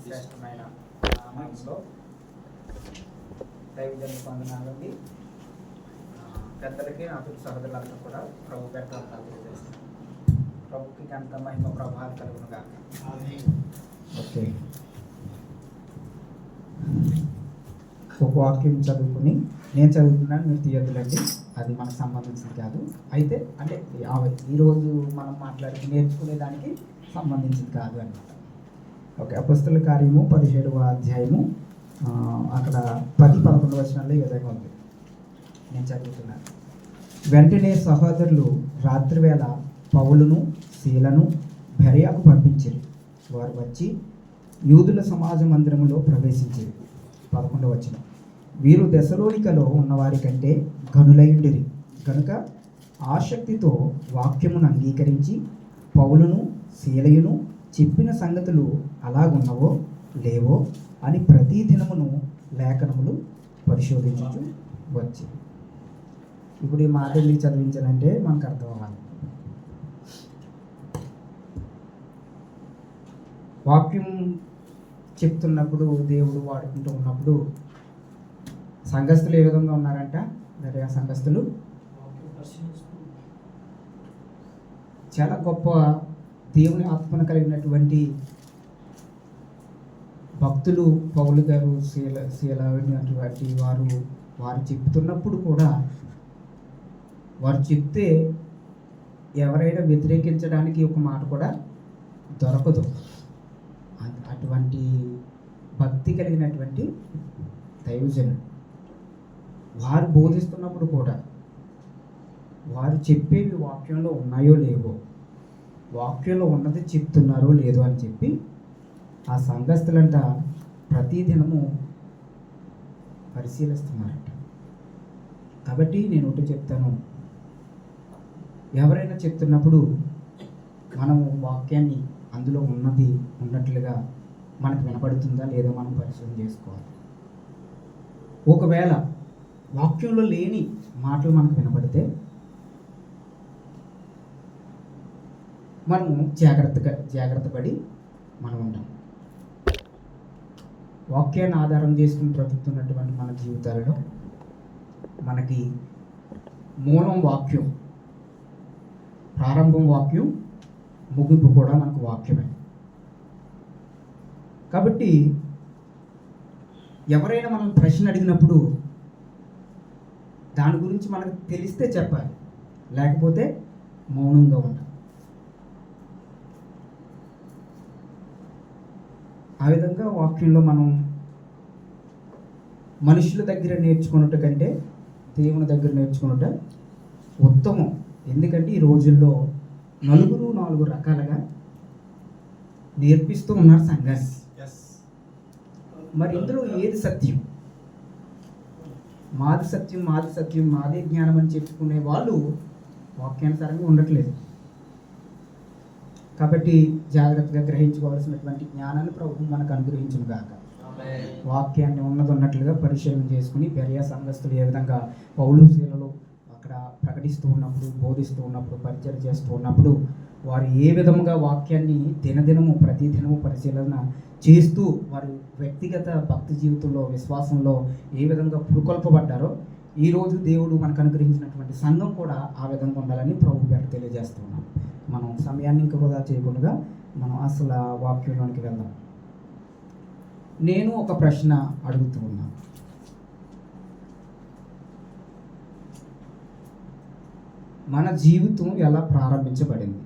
శ్రేష్టమైన నామంలో దైవజనులు పొందనాలండి. పెద్దలకి నా తోటి సహోదరులంతా కూడా ప్రభు పెట్టాలని తెలియజేస్తాను. ప్రభుకి అంత మహిమ ప్రభావం కలుగును గాక. ఓకే, ఒక వాక్యం చదువుకుని నేను చదువుతున్నాను, మీరు తీయద్దులండి, అది మనకు సంబంధించింది కాదు. అయితే అంటే ఈరోజు మనం మాట్లాడి నేర్చుకునే దానికి సంబంధించింది కాదు అన్నమాట. ఓకే, అపొస్తలుల కార్యము 17వ అధ్యాయము అక్కడ 10-11 వచనాల్లో ఏదైనా ఉంది, నేను చదువుతున్నాను. వెంటనే సహోదరులు రాత్రివేళ పౌలును సీలను బెరయాకు పంపించారు. వారు వచ్చి యూదుల సమాజ మందిరములో ప్రవేశించారు. 11వ వచనం, వీరు దెసలోనికలో ఉన్నవారి కంటే గనులయుండిరి కనుక ఆసక్తితో వాక్యమును అంగీకరించి పౌలును సీలయును చెప్పిన సంగతులు అలాగున్నవో లేవో అని ప్రతి దినమును లేఖనములు పరిశోధించుచు వచ్చి. ఇప్పుడు ఈ మాట ఎందుకు చదివించాలంటే మనకు అర్థం అవ్వాలి. వాక్యం చెప్తున్నప్పుడు దేవుడు వాడుకుంటూ ఉన్నప్పుడు సంఘస్థులు ఏ విధంగా ఉన్నారంట, మరి ఆ సంఘస్థులు చాలా గొప్ప దేవుని ఆత్మను కలిగినటువంటి భక్తులు. పౌలు గారు శీలటువంటి వారు చెప్తున్నప్పుడు కూడా వారు చెప్తే ఎవరైనా వ్యతిరేకించడానికి ఒక మాట కూడా దొరకదు. అటువంటి భక్తి కలిగినటువంటి దైవజనులు వారు బోధిస్తున్నప్పుడు కూడా వారు చెప్పేవి వాక్యంలో ఉన్నాయో లేవో, వాక్యంలో ఉన్నది చెప్తున్నారో లేదో అని చెప్పి ఆ సంఘస్థులంట ప్రతిదినము పరిశీలిస్తున్నారట. కాబట్టి నేను ఒకటి చెప్తాను, ఎవరైనా చెప్తున్నప్పుడు మనము వాక్యాన్ని అందులో ఉన్నది ఉన్నట్లుగా మనకు వినపడుతుందా లేదా మనం పరిశీలన చేసుకోవాలి. ఒకవేళ వాక్యంలో లేని మాటలు మనకు వినపడితే మనము జాగ్రత్త పడి మనం ఉంటాం. వాక్యాన్ని ఆధారం చేసుకుని బ్రతుకుతున్నటువంటి మన జీవితాలలో మనకి మూలం వాక్యం, ప్రారంభం వాక్యం, ముగింపు కూడా మనకు వాక్యమే. కాబట్టి ఎవరైనా మనం ప్రశ్న అడిగినప్పుడు దాని గురించి మనకు తెలిస్తే చెప్పాలి, లేకపోతే మౌనంగా ఉండాలి. ఆ విధంగా వాక్యంలో మనం మనుషుల దగ్గర నేర్చుకున్నట్టు కంటే దేవుని దగ్గర నేర్చుకున్నట్టు ఉత్తమం. ఎందుకంటే ఈ రోజుల్లో 4 రకాలుగా నేర్పిస్తూ ఉన్నారు సంఘాన్ని. మరి ఇందులో ఏది సత్యం? మాది సత్యం, మాదే జ్ఞానం అని చెప్పుకునే వాళ్ళు వాక్యానుసారంగా ఉండట్లేదు. కాబట్టి జాగ్రత్తగా గ్రహించుకోవాల్సినటువంటి జ్ఞానాన్ని ప్రభుత్వం మనకు అనుగ్రహించును గాక. వాక్యాన్ని ఉన్నట్లుగా పరిశీలన చేసుకుని బెరయ సంఘస్థులు ఏ విధంగా పౌలు శీలలు అక్కడ ప్రకటిస్తూ ఉన్నప్పుడు, బోధిస్తూ ఉన్నప్పుడు, పరిచయం చేస్తూ ఉన్నప్పుడు వారు ఏ విధముగా వాక్యాన్ని ప్రతిదినము పరిశీలన చేస్తూ వారి వ్యక్తిగత భక్తి జీవితంలో, విశ్వాసంలో ఏ విధంగా పురుకొల్పబడ్డారో ఈరోజు దేవుడు మనకు అనుగ్రహించినటువంటి సంఘం కూడా ఆ విధంగా ఉండాలని ప్రభు పేరు తెలియజేస్తున్నాం. మనం సమయాన్ని ఇంకా వృధా చేయకుండా మనం అసలు వాక్యంలోనికి వెళ్దాం. నేను ఒక ప్రశ్న అడుగుతూ ఉన్నాను. మన జీవితం ఎలా ప్రారంభించబడింది?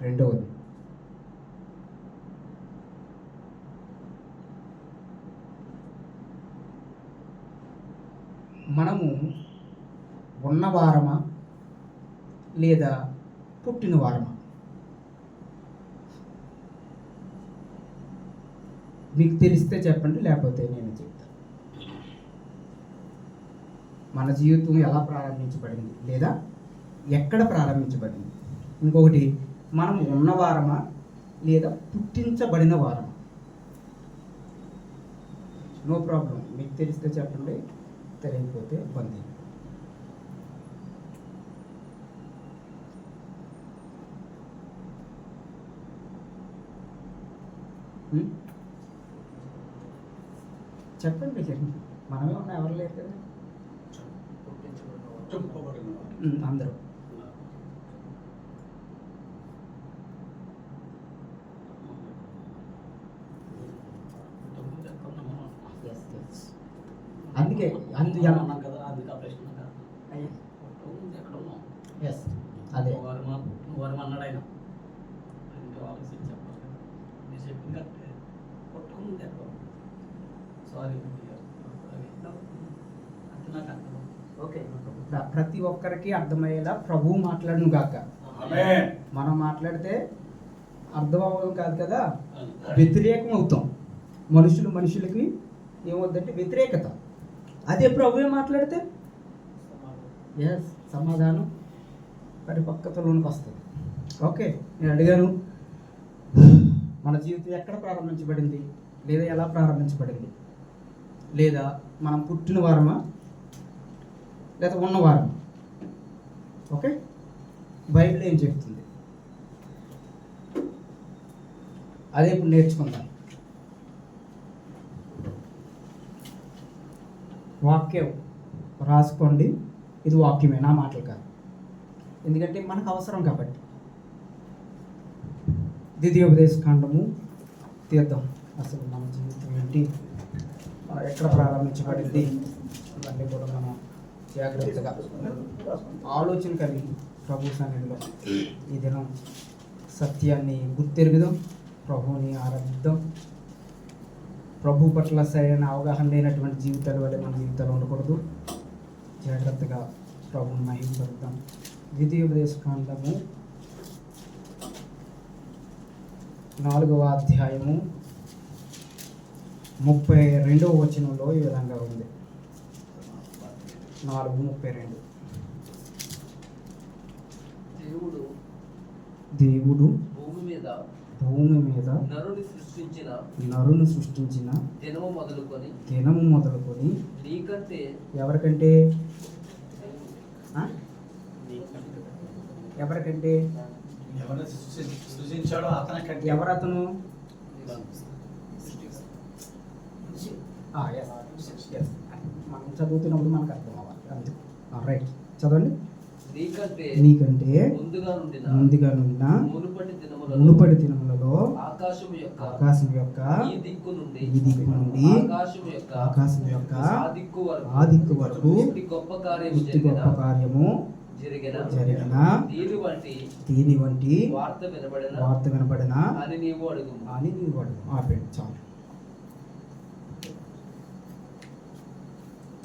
రెండవది, మనము ఉన్నవారమా లేదా పుట్టిన వారమా? మీకు తెలిస్తే చెప్పండి, లేకపోతే నేను చెప్తాను. మన జీవితం ఎలా ప్రారంభించబడింది లేదా ఎక్కడ ప్రారంభించబడింది? ఇంకొకటి, మనం ఉన్నవారమా లేదా పుట్టించబడిన వారమా? నో ప్రాబ్లం, మీకు తెలిస్తే చెప్పండి, తెలియకపోతే ఇబ్బంది. చెప్పండి మనమే ఉన్నా, ఎవరు లేరు కదా. అందరూ అందుకే ఎస్ అదే అన్నాడు సారీ ఓకే. ప్రతి ఒక్కరికి అర్థమయ్యేలా ప్రభువు మాట్లాడును గాక. మనం మాట్లాడితే అర్థం అవ్వడం కాదు కదా, వ్యతిరేకం అవుతాం. మనుషులకి ఏమవుతుందంటే వ్యతిరేకత. అదే ప్రభువే మాట్లాడితే ఎస్ సమాధానం పరిపక్వతలోనికి వస్తుంది. ఓకే, నేను అడిగాను, మన జీవితం ఎక్కడ ప్రారంభించబడింది, లేదా ఎలా ప్రారంభించబడింది, లేదా మనం పుట్టిన వారమా లేదా ఉన్నవారమా? ఓకే, బైబిల్ ఏం చెప్తుంది అదే ఇప్పుడు నేర్చుకుందాం. వాక్యం రాసుకోండి, ఇది వాక్యమే, నా మాటలు కాదు, ఎందుకంటే మనకు అవసరం కాబట్టి. ద్వితీయోపదేశ కాండము తీద్దాం. అసలు మన జీవితం ఏంటి, మనం ఎక్కడ ప్రారంభించబడింది, ఇవన్నీ కూడా మనం జాగ్రత్తగా ఆలోచన కలిగి ప్రభు సన్నిధిలో ఈ దినం సత్యాన్ని గుర్తెరుగుదాం, ప్రభువుని ఆరాధిద్దాం. ప్రభు పట్ల సరైన అవగాహన లేనటువంటి జీవితాల వల్ల మన జీవితాలు ఉండకూడదు. జాగ్రత్తగా ప్రభువుని మహిమపడతాం. ద్వితీయోపదేశ కాండము 4వ అధ్యాయము 32వ వచనంలో ఈ విధంగా ఉంది. 4:32. దేవుడు భూమి మీద నరుని సృష్టించిన దినము మొదలుకొని నీకంటే ఎవరికంటే ఎవరికంటే సృజించాడో అతనికంటే ఎవరతను? మనం చదువుతున్నప్పుడు మనకు అర్థం అవ్వాలి. రైట్, చదవండి. నీకంటే ముందుగా నుండిన మునుపటి దినములలో ఆకాశం యొక్క ఈ దిక్కు నుండి ఆకాశం యొక్క ఆ దిక్కు వరకు గొప్ప కార్యము జరిగిన దీని వంటి వార్త వినబడిన అని నీవు అడుగు. ఆపండి, చాలు.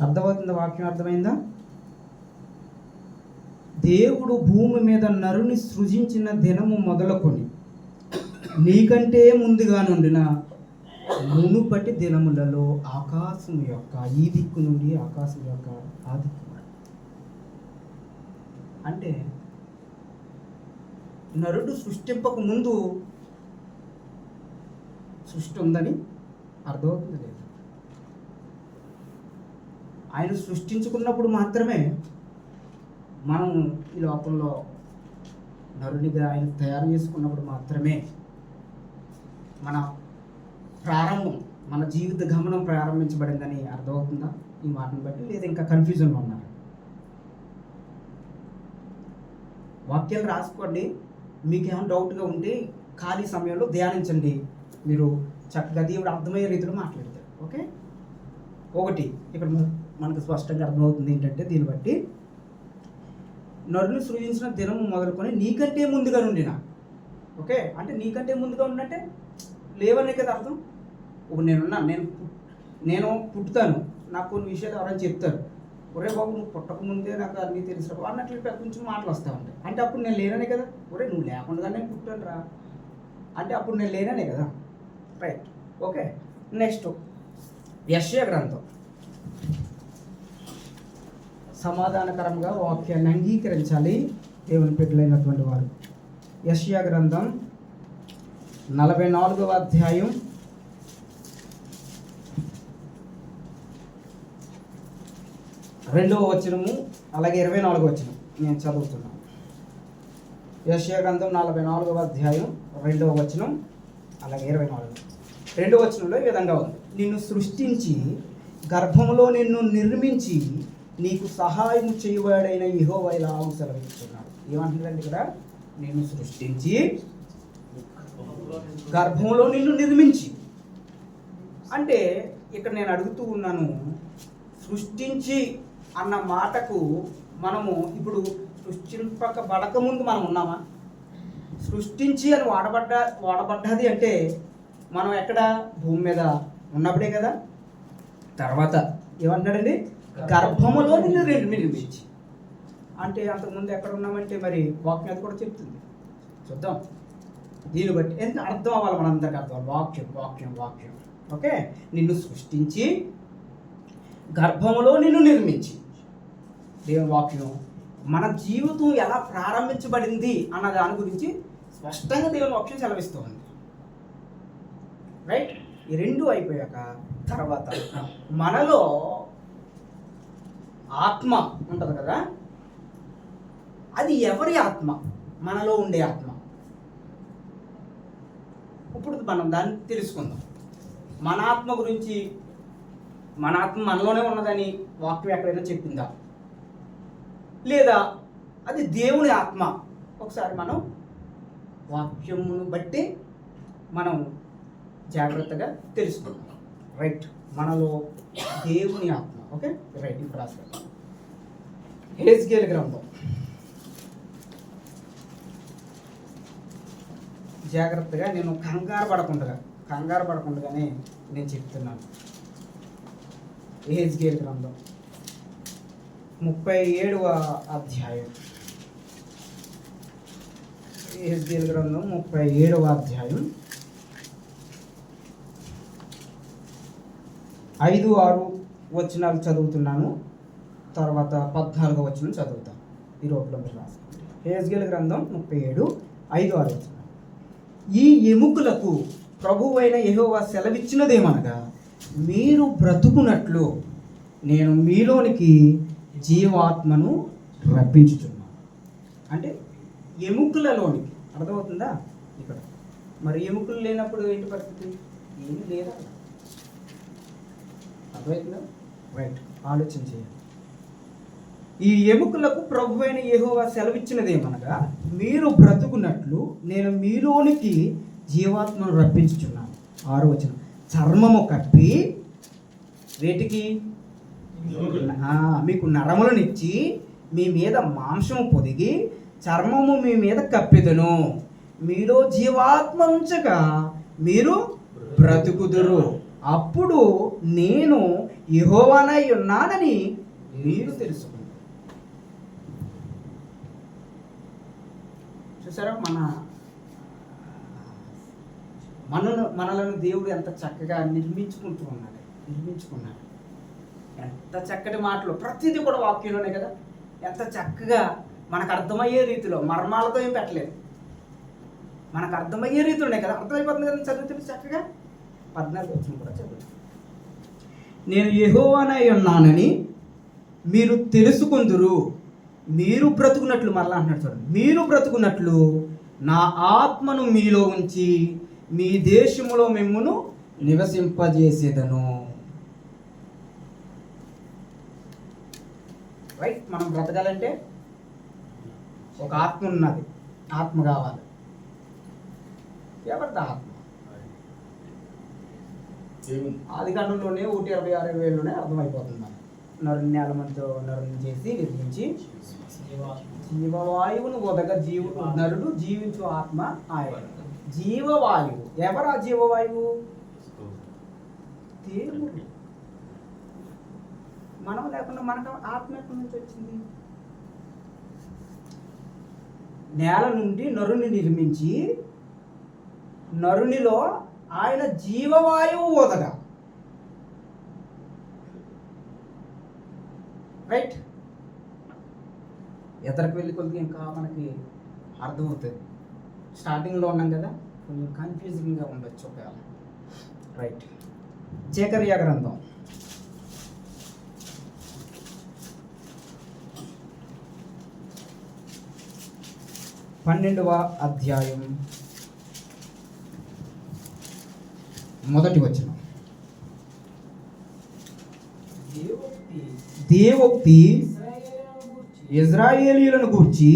అర్థమవుతుందా? వాక్యం అర్థమైందా? దేవుడు భూమి మీద నరుని సృజించిన దినము మొదలుకొని నీకంటే ముందుగా నుండిన మునుపటి దినములలో ఆకాశం యొక్క ఈ దిక్కు నుండి ఆకాశం యొక్క ఆ దిక్కు. అంటే నరుడు సృష్టింపక ముందు సృష్టి ఉందని అర్థమవుతుంది లేదు. ఆయన సృష్టించుకున్నప్పుడు మాత్రమే మనం ఈ లోకంలో నరునిగా ఆయన తయారు చేసుకున్నప్పుడు మాత్రమే మన ప్రారంభం, మన జీవిత గమనం ప్రారంభించబడిందని అర్థమవుతుందా ఈ మాటను బట్టి? లేదా ఇంకా కన్ఫ్యూజన్లో ఉన్నారు? వాక్యాలు రాసుకోండి. మీకు ఏమైనా డౌట్గా ఉంటే ఖాళీ సమయంలో ధ్యానించండి. మీరు చక్కగా దేవుడు అర్థమయ్యే రీతిలో మాట్లాడతారు. ఓకే, ఒకటి ఇక్కడ మనకు స్పష్టంగా అర్థమవుతుంది ఏంటంటే, దీన్ని బట్టి నరుని సృజించిన దినము మొదలుకొని నీకంటే ముందుగా నుండిన. ఓకే, అంటే నీకంటే ముందుగా ఉండంటే లేవనే కదా అర్థం. ఇప్పుడు నేను పుట్టుతాను, నాకు కొన్ని విషయాలు ఎవరైనా చెప్తారు, ఒరే బాబు నువ్వు పుట్టక ముందే నాకు అన్నీ తెలుసు అన్నట్లు పెద్ద కొంచెం మాటలు వస్తూ ఉంటాయి. అంటే అప్పుడు నేను లేననే కదా. ఒరే నువ్వు లేకుండా నేను పుట్టాను రా అంటే అప్పుడు నేను లేననే కదా. Right, okay. నెక్స్ట్ యెషయా గ్రంథం. సమాధానకరంగా వాక్యాన్ని అంగీకరించాలి దేవుని బిడ్డలైనటువంటి వారు. యెషయా గ్రంథం 44వ అధ్యాయం 2వ వచనము అలాగే 24వ వచనం నేను చదువుతున్నాను. యెషయా గ్రంథం 44వ అధ్యాయం 2వ వచనం అలాగే 24. రెండో వచనంలో ఈ విధంగా ఉంది, నిన్ను సృష్టించి గర్భంలో నిన్ను నిర్మించి నీకు సహాయం చేయవాడైన యెహోవా ఇలా సెలవిస్తున్నాడు. ఏమంటుందండి ఇక్కడ? నిన్ను సృష్టించి గర్భంలో నిన్ను నిర్మించి. అంటే ఇక్కడ నేను అడుగుతూ ఉన్నాను, సృష్టించి అన్న మాటకు మనము ఇప్పుడు సృష్టింపబడక ముందు మనం ఉన్నామా? సృష్టించి అని వాడబడ్డది అంటే మనం ఎక్కడ? భూమి మీద ఉన్నప్పుడే కదా. తర్వాత ఏమంటాడండి? గర్భములో నిన్ను నిర్మించి. అంటే అంతకుముందు ఎక్కడ ఉన్నామంటే మరి వాక్యం అది కూడా చెప్తుంది. చూద్దాం దీన్ని బట్టి ఎంత అర్థం అవ్వాలి, మనందరికీ అర్థం అవ్వాలి. వాక్యం వాక్యం వాక్యం. ఓకే, నిన్ను సృష్టించి గర్భములో నిన్ను నిర్మించి. దేవుని వాక్యం మన జీవితం ఎలా ప్రారంభించబడింది అన్న దాని గురించి స్పష్టంగా దేవుని వాక్యం సెలవిస్తూ ఉంది. రైట్, ఈ రెండు అయిపోయాక తర్వాత మనలో ఆత్మ ఉంటుంది కదా, అది ఎవరి ఆత్మ? మనలో ఉండే ఆత్మ. ఇప్పుడు మనం దాన్ని తెలుసుకుందాం. మన ఆత్మ గురించి, మన ఆత్మ మనలోనే ఉన్నదని వాక్యం ఎక్కడైనా చెప్పిందా? లేదా అది దేవుని ఆత్మ? ఒకసారి మనం వాక్యమును బట్టి మనం జాగ్రత్తగా తెలుసుకుందాం. రైట్, మనలో దేవుని ఆత్మ. ఓకే రైట్, ఇప్పుడు రాసుకోండి. హెజ్కేలు గ్రంథం. జాగ్రత్తగా, నేను కంగారు పడకుండానే నేను చెప్తున్నాను. హెజ్కేలు గ్రంథం 37వ అధ్యాయం. హెజ్కేలు గ్రంథం 37వ అధ్యాయం 5-6 వచనాలు చదువుతున్నాను, తర్వాత 14వ వచనం చదువుతాను. ఈ రోడ్లో మీరు రాసుకోండి. హెజ్కేలు గ్రంథం 37:5-6 వచనం. ఈ ఎముకలకు ప్రభువైన యెహోవా సెలవిచ్చినదేమనగా, మీరు బ్రతుకున్నట్లు నేను మీలోనికి జీవాత్మను రప్పించుచున్నాను. అంటే ఎముకలలోనికి, అర్థమవుతుందా? ఇక్కడ మరి ఎముకలు లేనప్పుడు ఏంటి పరిస్థితి? ఏమీ లేదా? అర్థమవుతుందా? రైట్, ఆలోచన చేయండి. ఈ ఎముకలకు ప్రభువైన యెహోవా సెలవిచ్చినదేమనగా, మీరు బ్రతుకున్నట్లు నేను మీలోనికి జీవాత్మను రప్పించుచున్నాను. 6వ వచనం. చర్మము కప్పి వేటికి? మీకు నరములనిచ్చి మీ మీద మాంసము పొదిగి చర్మము మీ మీద కప్పెదను. మీలో జీవాత్మ ఉంచగా మీరు బ్రతుకుదురు. అప్పుడు నేను యెహోవానై ఉన్నానని మీరు తెలుసుకుంటారు. చూసారా, మనలను దేవుడు ఎంత చక్కగా నిర్మించుకున్నాడు. ఎంత చక్కటి మాటలు, ప్రతిదీ కూడా వాక్యంలోనే కదా. ఎంత చక్కగా మనకు అర్థమయ్యే రీతిలో, మర్మాలతో ఏం పెట్టలేదు, మనకు అర్థమయ్యే రీతిలోనే కదా. అర్థమైపోతుంది కదా చదువుతుంది చక్కగా. 14వ వచనం కూడా చదువు. నేను యెహోవానై ఉన్నానని మీరు తెలుసుకుందురు. మీరు బ్రతుకున్నట్లు, మరలా అంటున్నాడు చూడండి, మీరు బ్రతుకున్నట్లు నా ఆత్మను మీలో ఉంచి మీ దేశములో మిమ్మును నివసింపజేసేదను. రైట్, మనం బ్రతకాలంటే ఒక ఆత్మ ఉన్నది, ఆత్మ కావాలి. ఎవరిది ఆత్మ? ఆది కాండంలోనే 1:26-27లోనే అర్థమైపోతుంది. నరుణ్యాల మధ్య నరుని చేసి నిర్మించి జీవవాయువును వదగ నరుడు జీవించు ఆత్మ ఆయన. జీవవాయువు ఎవరు? ఆ జీవవాయువు దేవుడు. మనం లేకుండా మనకు ఆత్మ ఎక్కడి నుంచి వచ్చింది? నేల నుండి నరుని నిర్మించి నరునిలో ఆయన జీవవాయువు వదగా. రైట్, ఎదరికి వెళ్ళి కొద్దిగా ఇంకా మనకి అర్థమవుతుంది. స్టార్టింగ్లో ఉన్నాం కదా, కొంచెం కన్ఫ్యూజింగ్గా ఉండొచ్చు ఒకవేళ. రైట్, జకర్యా గ్రంథం 12వ అధ్యాయం మొదటి వచనం. దేవోక్తి దేవోక్తి ఇశ్రాయేలును గూర్చి ఇజ్రాయేలీయులను గూర్చి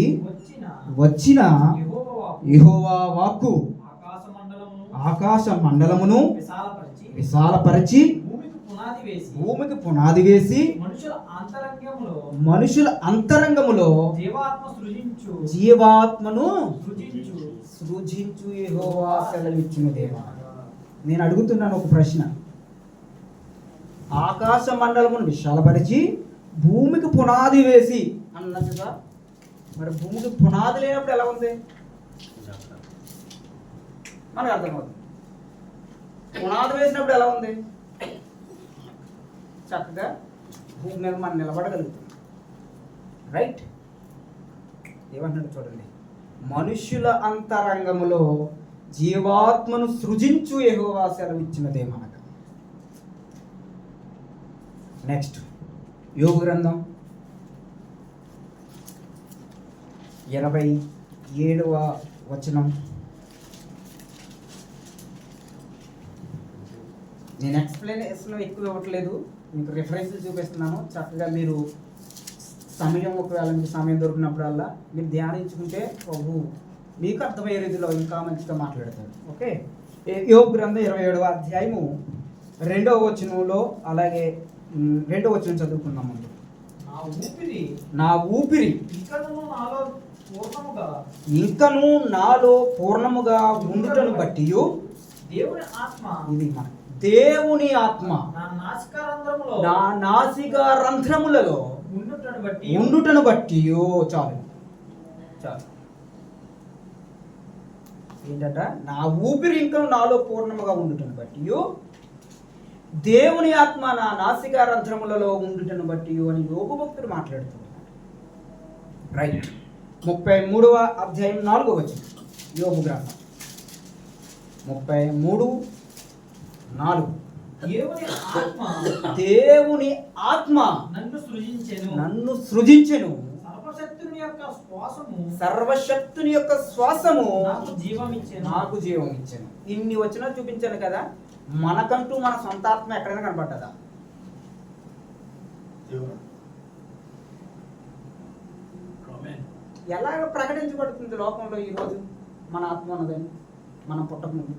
వచ్చిన యెహోవా యెహోవా వాక్కు ఆకాశ మండలమును ఆకాశ మండలమును విశాలపరచి భూమికి పునాది వేసి మనుషుల అంతరంగములో జీవాత్మను సృజించు యెహోవా సెలవిచ్చును దేవా. నేను అడుగుతున్నాను ఒక ప్రశ్న. ఆకాశ మండలమును విశాలపరిచి భూమికి పునాది వేసి అన్నట్టుగా, మరి భూమికి పునాది లేనప్పుడు ఎలా ఉంది మనకు అర్థమవుతుంది. పునాది వేసినప్పుడు ఎలా ఉంది? చక్కగా భూమి మీద మనం నిలబడగలుగుతాం. రైట్? ఏమంటున్నాడు చూడండి. మనుష్యుల అంతరంగములో జీవాత్మను సృజించు యెహోవా సెలవిచ్చినదేమనగా. నెక్స్ట్ యోబు గ్రంథం 27వ వచనం. నేను ఎక్స్ప్లెనేషన్ ఎక్కువ ఇవ్వట్లేదు, మీకు రిఫరెన్స్లు చూపిస్తున్నాను. చక్కగా మీరు సమయం, ఒకవేళ మీకు సమయం దొరికినప్పుడల్లా మీరు ధ్యానించుకుంటే ప్రభు మీకు అర్థమయ్యే రీతిలో ఇంకా మంచిగా మాట్లాడతాడు. ఓకే, యోబు గ్రంథం 27వ అధ్యాయము 2వ వచనంలో, అలాగే 2వ వచనం చదువుకుందాం. ముందు నా ఊపిరి ఇంకను నాలో పూర్ణముగా ఉండుటను బట్టి ఇది మన దేవుని ఆత్మ నా నాసిక రంధ్రములలో ఉండుటను బట్టి. చాలు చాలు. ఏంటట? నా ఊపిరి ఇంకా నాలో పూర్ణముగా ఉండుటను బట్టి దేవుని ఆత్మ నా నాసిక రంధ్రములలో ఉండుటను బట్టి అని యోబు భక్తుడు మాట్లాడుతున్నాడు. రైట్. 33వ అధ్యాయం 4వ వచనం. యోబు గ్రంథం 33:4. దేవుని ఆత్మ నన్ను సృజించెను, సర్వశక్తుని యొక్క శ్వాసము నాకు జీవం ఇచ్చెను. ఇన్ని వచనాలు చూపించాను కదా. మనకంటూ మన సొంత ఆత్మ ఎక్కడైనా కనపడ్డదా? ఎలాగ ప్రకటించబడుతుంది లోకంలో ఈరోజు మన ఆత్మ ఉన్నదని? మనం పుట్టకముందు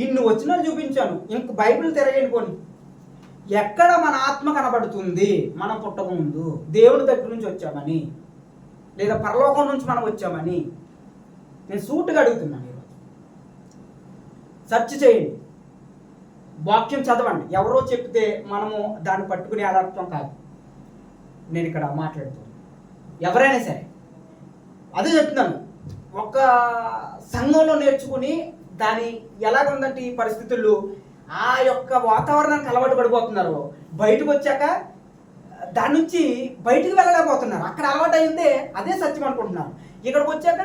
ఇన్ని వచనాలు చూపించాను. ఇంక బైబిల్ తిరగండి పోని, ఎక్కడ మన ఆత్మ కనబడుతుంది? మనం పుట్టకముందు దేవుని దగ్గర నుంచి వచ్చామని, లేదా పరలోకం నుంచి మనం వచ్చామని నేను సూటుగా అడుగుతున్నాను. ఈరోజు సెర్చ్ చేయండి, వాక్యం చదవండి. ఎవరో చెప్తే మనము దాన్ని పట్టుకుని అలర్పం కాదు నేను ఇక్కడ మాట్లాడుతున్నాను. ఎవరైనా సరే అదే చెప్తున్నాను. ఒక సంఘంలో నేర్చుకుని దాని ఎలాగుందంటే ఈ పరిస్థితుల్లో ఆ యొక్క వాతావరణానికి అలవాటు పడిపోతున్నారు. బయటకు వచ్చాక దాని నుంచి బయటికి వెళ్ళలేకపోతున్నారు. అక్కడ అలవాటు అయిందే అదే సత్యం అనుకుంటున్నారు. ఇక్కడికి వచ్చాక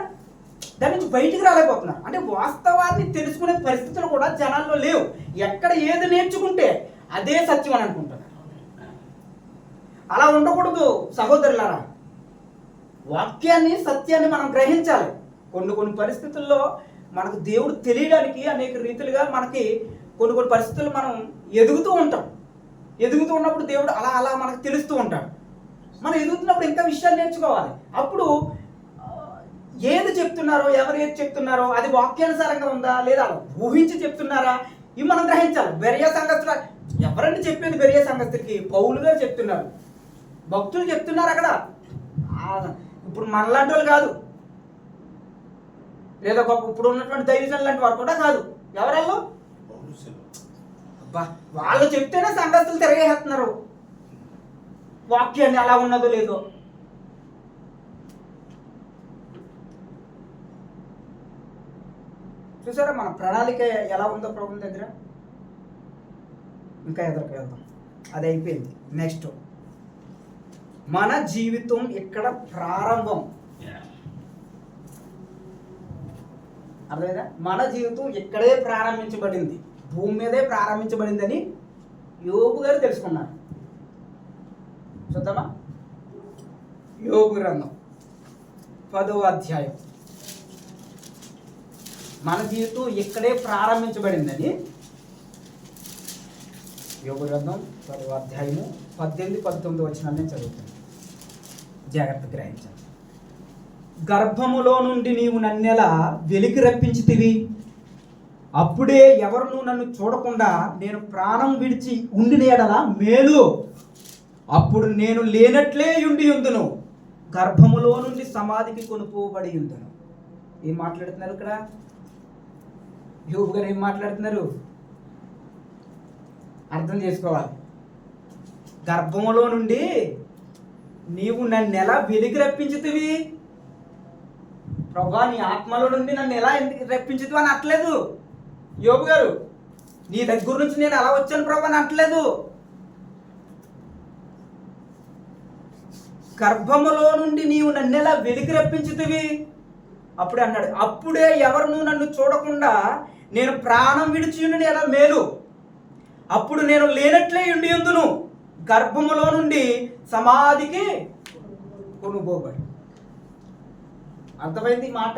దాని నుంచి బయటికి రాలేకపోతున్నారు. అంటే వాస్తవాన్ని తెలుసుకునే పరిస్థితులు కూడా జనాల్లో లేవు. ఎక్కడ ఏది నేర్చుకుంటే అదే సత్యం అని అనుకుంటున్నారు. అలా ఉండకూడదు సహోదరులారా. వాక్యాన్ని, సత్యాన్ని మనం గ్రహించాలి. కొన్ని పరిస్థితుల్లో మనకు దేవుడు తెలియడానికి అనేక రీతిలుగా మనకి కొన్ని పరిస్థితులు మనం ఎదుగుతూ ఉంటాం. ఎదుగుతూ ఉన్నప్పుడు దేవుడు అలా అలా మనకు తెలుస్తూ ఉంటాడు. మనం ఎదుగుతున్నప్పుడు ఇంకా విషయాలు నేర్చుకోవాలి. అప్పుడు ఏది చెప్తున్నారో, ఎవరు ఏది చెప్తున్నారో అది వాక్యానుసారంగా ఉందా లేదా ఊహించి చెప్తున్నారా, ఇవి మనం గ్రహించాలి. బెరియా సంఘస్థులు ఎవరంటే చెప్పేది? బెరియా సంఘస్థులకి పౌలు గారు చెప్తున్నారు, భక్తులు చెప్తున్నారు. అక్కడ ఇప్పుడు మనలాంటి వాళ్ళు కాదు, లేదా ఇప్పుడు ఉన్నటువంటి దైవజనులు లాంటి వారు కూడా కాదు. ఎవరల్లో వాళ్ళు చెప్తేనే సంఘస్థులు తిరగేస్తున్నారు వాక్యాన్ని ఎలా ఉన్నదో లేదో. చూసారా మన ప్రణాళిక ఎలా ఉందో ప్రభుత్వం దగ్గర? ఇంకా ఎదురుకు వెళ్దాం, అది అయిపోయింది. నెక్స్ట్ మన జీవితం ఇక్కడ ప్రారంభం. అర్థమైందా? మన జీవితం ఇక్కడే ప్రారంభించబడింది, భూమి మీదే ప్రారంభించబడిందని యోబు గారు తెలుసుకున్నారు. చూద్దామా? యోబు గ్రంథం 10వ అధ్యాయం మన జీవితం ఇక్కడే ప్రారంభించబడిందని యోబు గ్రంథం 10వ అధ్యాయము 18-19 వచనాలు నేను చదువుతాను, జాగ్రత్త గ్రహించాలి. గర్భములో నుండి నీవు నన్నెలా వెలికి రప్పించితివి, అప్పుడే ఎవరును నన్ను చూడకుండా నేను ప్రాణం విడిచి ఉండిన ఎడల మేలు, అప్పుడు నేను లేనట్లే ఉండి ఉందును, గర్భములో నుండి సమాధికి కొనుపోబడి ఉందును. ఏం మాట్లాడుతున్నారు ఇక్కడ? యోబు గారు ఏం మాట్లాడుతున్నారు? అర్థం చేసుకోవాలి. గర్భములో నుండి నీవు నన్ను ఎలా వెలికి రప్పించుతివి, ప్రభా నీ ఆత్మలో నుండి నన్ను ఎలా రప్పించుతు అని అనట్లేదు యోబు గారు. నీ దగ్గర నుంచి నేను ఎలా వచ్చాను ప్రభా అని అనట్లేదు. గర్భములో నుండి నీవు నన్ను ఎలా వెలికి రప్పించుతివి, అప్పుడే అన్నాడు, అప్పుడే ఎవరును నన్ను చూడకుండా నేను ప్రాణం విడిచి ఉండి ఎలా మేలు, అప్పుడు నేను లేనట్లే ఉండి ఉందును, గర్భములో నుండి సమాధికి కొనుగోబడి. అర్థమైంది ఈ మాట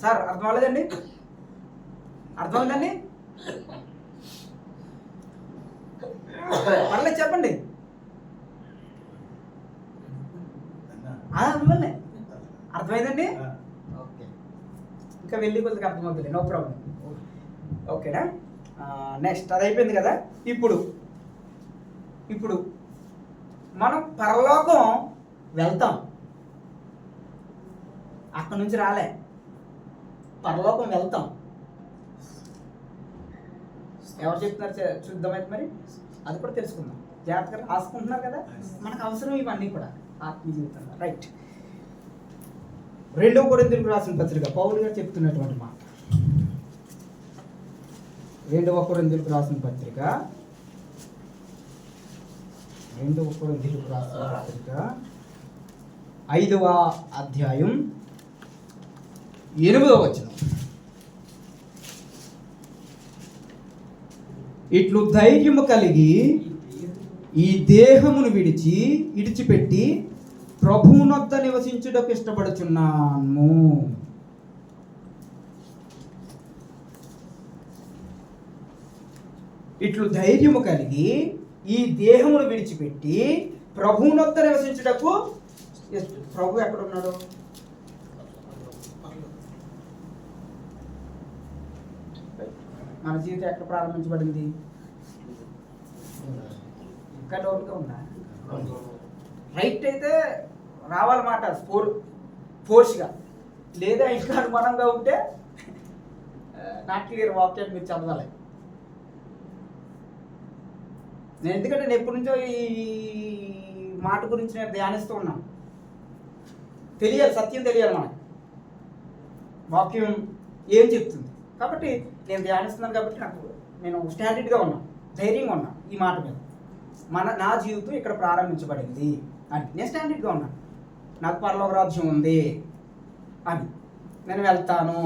సార్? అర్థం అవ్వలేదండి? అర్థమైందండి? పర్లేదు చెప్పండి. మిమ్మల్ని అర్థమైందండి? ఓకే, ఇంకా వెళ్ళి కొద్దిగా అర్థమవుతుంది, నో ప్రాబ్లం. ఓకేనా? నెక్స్ట్ అది అయిపోయింది కదా. ఇప్పుడు మనం పరలోకం వెళ్తాం, అక్కడి నుంచి రాలే, పరలోకం వెళ్తాం. ఎవరు చెప్తున్నారు చూద్దామైతే మరి, అది కూడా తెలుసుకుందాం. జాగ్రత్తగా రాసుకుంటున్నారు కదా, మనకు అవసరం ఇవన్నీ కూడా ఆత్మీయ జీవితంలో. రైట్, 2 కొరింథీయులకు రాసిన పత్రిక పౌలు గారు చెప్తున్నటువంటి మాట. 2 కొరింథీయులకు రాసిన పత్రిక 5వ అధ్యాయం 8వ వచనం. ఇట్లు ధైర్యము కలిగి ఈ దేహమును విడిచిపెట్టి ప్రభువునొద్ద నివసించుటకు ఇష్టపడుచున్నాను. ఇట్లు ధైర్యము కలిగి ఈ దేహమును విడిచిపెట్టి ప్రభువునొద్ద నివసించుటకు. ప్రభు ఎక్కడ ఉన్నాడు? మన జీవితం ఎక్కడ ప్రారంభించబడింది? ఇంకా డౌట్గా ఉందా? రైట్ అయితే రావాలన్నమాట, ఫోర్స్గా. లేదా ఇంకా అనుమానంగా ఉంటే నాట్ క్లియర్ వాక్యాన్ని మీరు చదవాలి. నేను ఎందుకంటే నేను ఎప్పటి నుంచో ఈ మాట గురించి నేను ధ్యానిస్తూ ఉన్నాను. తెలియాలి, సత్యం తెలియాలి మనకి, వాక్యం ఏం చెప్తుంది. కాబట్టి నేను ధ్యానిస్తున్నాను కాబట్టి నేను స్టాండర్డ్గా ఉన్నాను, ధైర్యంగా ఉన్నాను ఈ మాట మీద. నా జీవితం ఇక్కడ ప్రారంభించబడింది అని నేను స్టాండర్డ్గా ఉన్నాను. నాకు పరలోక రాజ్యం ఉంది అని నేను వెళ్తాను.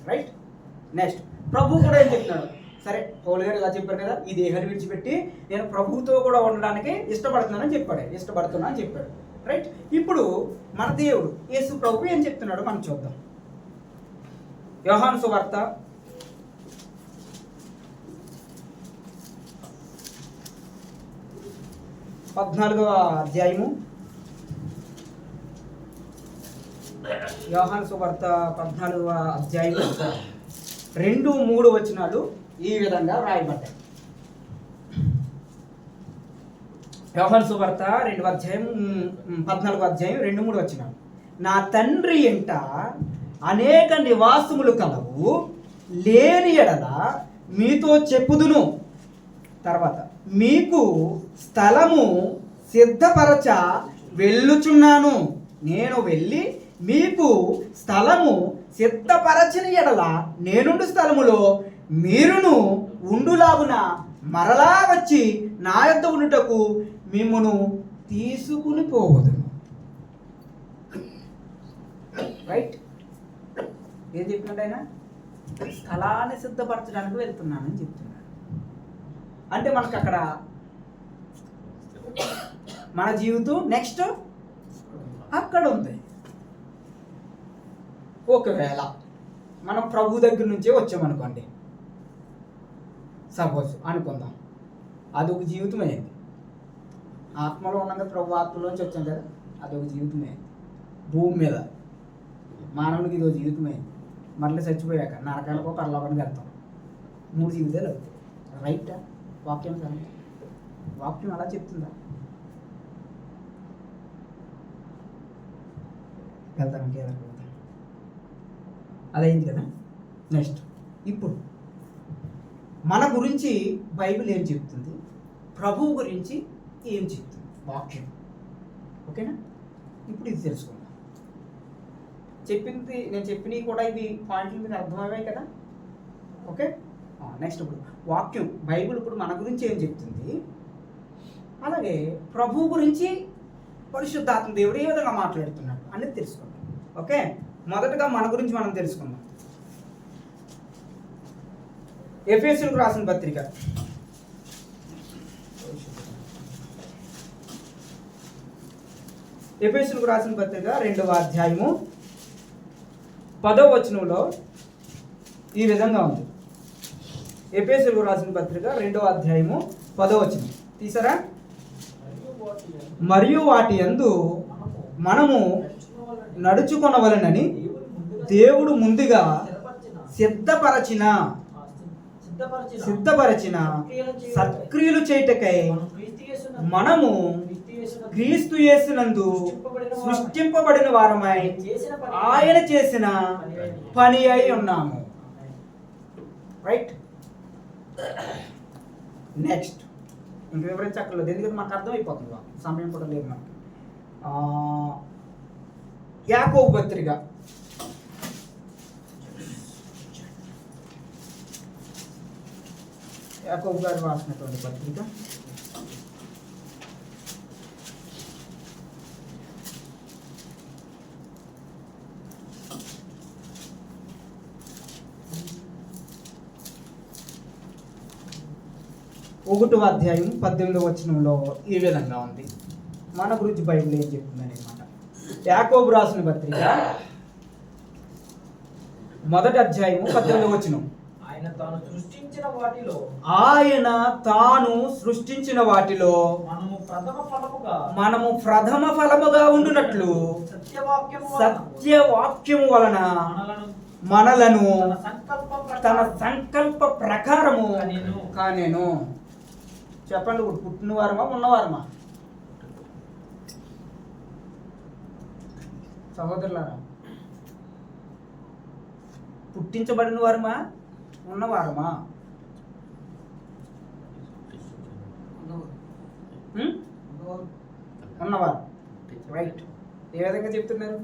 రైట్, నెక్స్ట్ ప్రభు కూడా ఏం చెప్తున్నాడు? సరే, పౌలు గారు ఇలా చెప్పారు కదా, ఈ దేహాన్ని విడిచిపెట్టి నేను ప్రభువుతో కూడా ఉండడానికి ఇష్టపడుతున్నాను అని చెప్పాడు. రైట్, ఇప్పుడు మన దేవుడు యేసు ప్రభు ఏం చెప్తున్నాడో మనం చూద్దాం. యోహాను సువార్త 14వ అధ్యాయము. యోహాను సువార్త 14వ అధ్యాయము 2-3 వచనాలు ఈ విధంగా రాయబడ్డాయి. యోహాను సువార్త 2వ అధ్యాయం 14వ అధ్యాయం 2-3 వచనాలు. నా తండ్రి ఇంట అనేక నివాసములు కలవు, లేని ఎడల మీతో చెప్పుదును. తర్వాత, మీకు స్థలము సిద్ధపరచ వెళ్ళుచున్నాను. నేను వెళ్ళి మీకు స్థలము సిద్ధపరచిన ఎడల నేనుండు స్థలములో మీరును ఉండులాగున మరలా వచ్చి నా యొద్ద ఉండుటకు మిమ్మును తీసుకుని పోవదును. రైట్, ఏం చెప్తున్నాడు ఆయన? స్థలాన్ని సిద్ధపరచడానికి వెళ్తున్నానని చెప్తున్నాడు. అంటే మనకు అక్కడ మన జీవితం నెక్స్ట్ అక్కడ ఉంది. ఒకవేళ మనం ప్రభు దగ్గర నుంచే వచ్చామనుకోండి, సపోజ్ అనుకుందాం, అదొక జీవితం అయింది. ఆత్మలో ఉండగా ప్రభు ఆత్మలోంచి వచ్చాం కదా, అదొక జీవితం అయింది. భూమి మీద మానవునికి ఇదో జీవితం అయింది. మళ్ళీ చచ్చిపోయాక నరకానికో పరలోకానికి వెళ్తాం. 3 జీవితాలు అవుతాయి. రైటా? వాక్యం కదా, వాక్యం అలా చెప్తుందా? వెళ్తాం ఇంకేదా? అదైంది కదా. నెక్స్ట్, ఇప్పుడు మన గురించి బైబిల్ ఏం చెప్తుంది, ప్రభువు గురించి ఏం చెప్తుంది వాక్యం. ఓకేనా? ఇప్పుడు ఇది తెలుసుకుందాం. నేను చెప్పినవి కూడా ఇవి పాయింట్లు మీకు అర్థమయ్యాయి కదా. ఓకే, నెక్స్ట్ ఇప్పుడు వాక్యం బైబిల్ ఇప్పుడు మన గురించి ఏం చెప్తుంది, అలాగే ప్రభువు గురించి పరిశుద్ధాత్మ దేవుడు ఏ విధంగా మాట్లాడుతున్నాడు అనేది తెలుసుకుందాం. ఓకే, మొదటగా మన గురించి మనం తెలుసుకుందాం. ఎఫెసీయులకు రాసిన పత్రిక ఎఫెసీయులకు రాసిన పత్రిక 2వ అధ్యాయము 10వ వచనంలో ఈ విధంగా ఉంది. ఎఫెసీయులకు రాసిన పత్రిక 2వ అధ్యాయము 10వ వచనం తీసారా? మరియు వాటి యందు మనము నడుచుకొనవలెనని దేవుడు ముందుగా సిద్ధపరచిన సత్క్రియలు చేయుటకై మనము క్రీస్తు యేసునందు సృష్టింపబడిన వారమై ఆయన చేసిన పని అయి ఉన్నాము. రైట్, నెక్స్ట్ ఇంక వివరించక్కర్లేదు, ఎందుకంటే మాకు అర్థమైపోతుంది, సమయం కూడా లేదు మనకి. యాకోబు పత్రిక యాకోబు గారు రాసినటువంటి పత్రిక 1వ అధ్యాయం 18వ వచనంలో ఈ విధంగా ఉంది. మన గురించి బైబిల్ ఏం చెప్తుందని అన్నమాట. యాకోబు రాసిన పత్రిక 1వ అధ్యాయము 18వ వచనం, ఆయన తాను సృష్టించిన వాటిలో మనము ప్రథమ ఫలముగా ఉండునట్లు సత్యవాక్యము వలన మనలను తన సంకల్ప ప్రకారము కానేను. చెప్పండి, పుట్టిన వారమా ఉన్నవారమా? సహోదరులారా, పుట్టించబడిన వారమా ఉన్నవారమా? ఉన్నవారు. రైట్, ఏ విధంగా చెప్తున్నారు?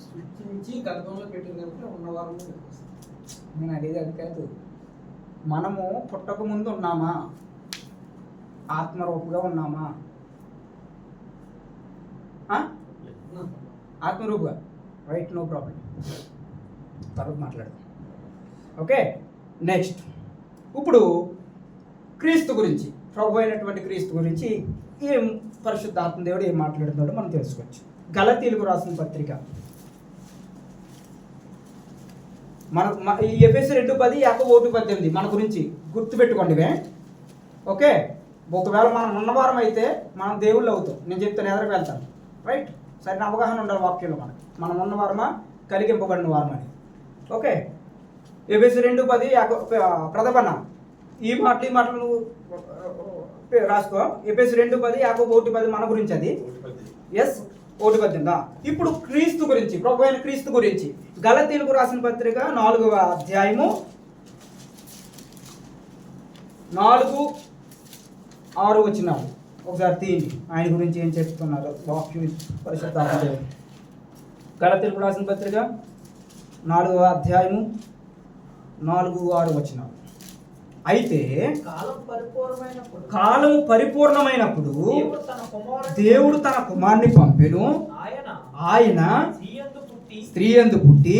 సృష్టించి గర్భంలో పెట్టిన ఉన్నవారు. నేను అడిగేది అది కాదు. మనము పుట్టక ముందు ఉన్నామా? ఆత్మరూపుగా ఉన్నామా? ఆత్మరూపుగా. రైట్, నో ప్రాబ్లం, తర్వాత మాట్లాడదాం. ఓకే, నెక్స్ట్ ఇప్పుడు క్రీస్తు గురించి, ప్రభు అయినటువంటి క్రీస్తు గురించి ఏం పరిశుద్ధాత్మ దేవుడు ఏం మాట్లాడుతున్నాడో మనం తెలుసుకోవచ్చు. గలతీయులకు రాసిన పత్రిక ఈ ఎఫెసీ 2:10 యాకోబు 1:18 మన గురించి గుర్తుపెట్టుకోండి. ఓకే, ఒకవేళ మనం ఉన్నవారం అయితే మనం దేవుళ్ళు అవుతాం. నేను చెప్తాను, ఎదురుకు వెళ్తాను. రైట్, సరైన అవగాహన ఉండాలి వాక్యంలో మనం ఉన్నవారమా కలిగింపబడిన వారమా అని. ఓకే, ఎఫెసీ 2:10 ప్రథమన ఈ మాటలు నువ్వు రాసుకో. ఎఫెసీ 2:10 యాకోబు 1:10 మన గురించి అది. ఎస్, 1:18. ఇప్పుడు క్రీస్తు గురించి, ప్రభు అయిన క్రీస్తు గురించి గలతీయులకు రాసిన పత్రిక 4వ అధ్యాయము 4-6 వచనాలు ఒకసారి తీయండి. ఆయన గురించి ఏం చెప్తున్నారు వాక్యం పరిశుద్ధాత్మ దేవుడు. గలతీయులకు రాసిన పత్రిక 4వ అధ్యాయము 4-6 వచనాలు. అయితే కాలము పరిపూర్ణమైనప్పుడు దేవుడు తన కుమారుని పంపెను. ఆయన స్త్రీ యందు పుట్టి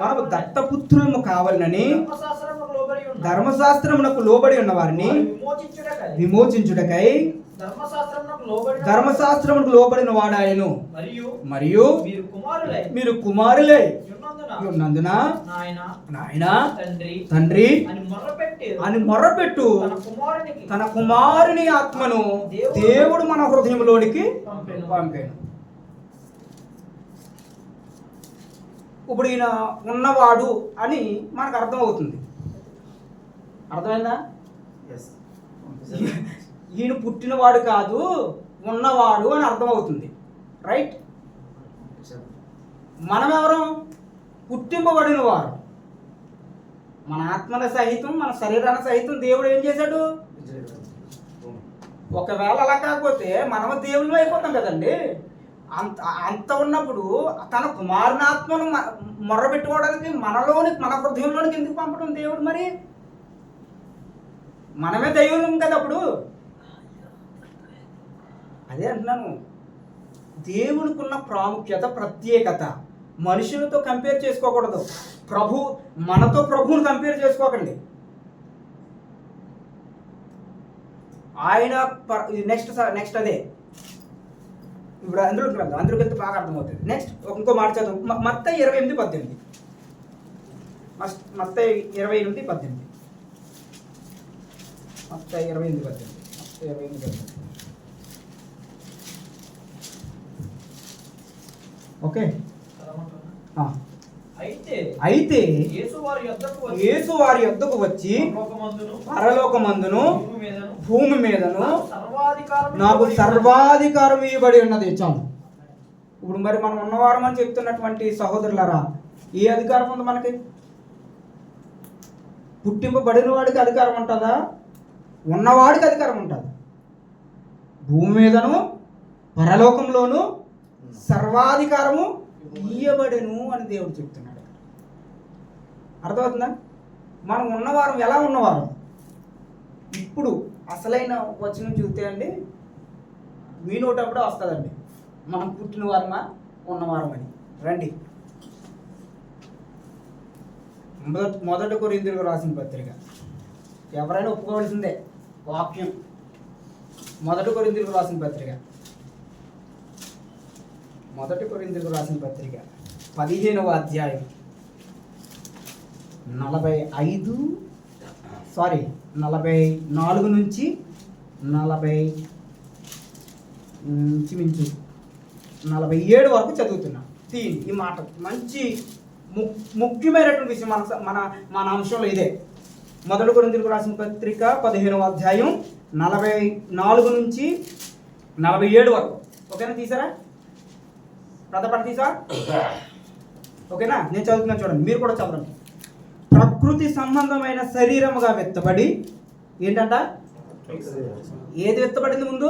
మనము దత్తపుత్రులము కావాలని ధర్మశాస్త్రమునకు లోబడి ఉన్న వారిని విమోచించుటకై ధర్మశాస్త్రమునకు లోబడిన వాడాయను. మరియు మీరు కుమారులై ఉన్నందున నాయనా తండ్రి అని మొర్రపెట్టు తన కుమారుని ఆత్మను దేవుడు మన హృదయంలోనికి పంపాను. ఇప్పుడు ఈయన ఉన్నవాడు అని మనకు అర్థమవుతుంది. అర్థమైందా? ఈయన పుట్టినవాడు కాదు, ఉన్నవాడు అని అర్థమవుతుంది. రైట్? మనం ఎవరు? పుట్టింపబడిన వారు. మన ఆత్మల సహితం మన శరీరాల సహితం దేవుడు ఏం చేశాడు? ఒకవేళ అలా కాకపోతే మనము దేవుళ్ళు అయిపోతాం కదండి. అంత ఉన్నప్పుడు తన కుమారుని ఆత్మను మొర్రబెట్టుకోవడానికి మన హృదయంలోనికి ఎందుకు పంపడం దేవుడు? మరి మనమే దైవం కదా అప్పుడు. అదే అంటున్నాను, దేవునికి ఉన్న ప్రాముఖ్యత, ప్రత్యేకత మనుషులతో కంపేర్ చేసుకోకూడదు. మనతో ప్రభువుని కంపేర్ చేసుకోకండి. ఆయన నెక్స్ట్ అదే ఇప్పుడు అందులోకి వెళ్తే బాగా అర్థమవుతుంది. నెక్స్ట్ ఇంకో మాట చదువు. మత్తయి 28:18. మత్తయి 28:18. మత్తయి 28:18. ఓకే. అయితే యేసు వారి యొద్దకు వచ్చి పరలోకమందును భూమి మీదను నాకు సర్వాధికారం ఇవ్వబడి ఉన్నది. చాలు. ఇప్పుడు మరి మనం ఉన్నవారం అని చెప్తున్నటువంటి సహోదరులారా, ఏ అధికారం ఉంది మనకి? పుట్టింపబడిన వాడికి అధికారం ఉంటుందా? ఉన్నవాడికి అధికారం ఉంటుంది. భూమి మీదను పరలోకంలోను సర్వాధికారము ఇయ్యబడెను అని దేవుడు చెప్తున్నాడు. అర్థమవుతుందా? మనం ఉన్నవారం ఎలా ఉన్నవారం? ఇప్పుడు అసలైన వచనం చూస్తే అండి మీ నోటప్పుడే వస్తుందండి, మనం పుట్టిన వారమా ఉన్నవారం అని. రండి, మొదటి కొరింథీయులకు రాసిన పత్రిక. ఎవరైనా ఒప్పుకోవాల్సిందే వాక్యం. మొదటి కొరింథీయులకు రాసిన పత్రిక 15వ అధ్యాయం 44 నుంచి 47 వరకు చదువుతున్నా. ఈ మాట మంచి ముఖ్యమైనటువంటి విషయం మన అంశంలో ఇదే. మొదటి కొరింథీయులకు రాసిన పత్రిక 15వ అధ్యాయం 44 నుంచి 47 వరకు. ఓకేనా? తీసారా? ప్రథపడి తీసా? ఓకేనా? నేను చదువుతున్నాను, చూడండి, మీరు కూడా చదవండి. ప్రకృతి సంబంధమైన శరీరముగా వెత్తబడి, ఏంటంట? ఏది వెత్తబడింది ముందు?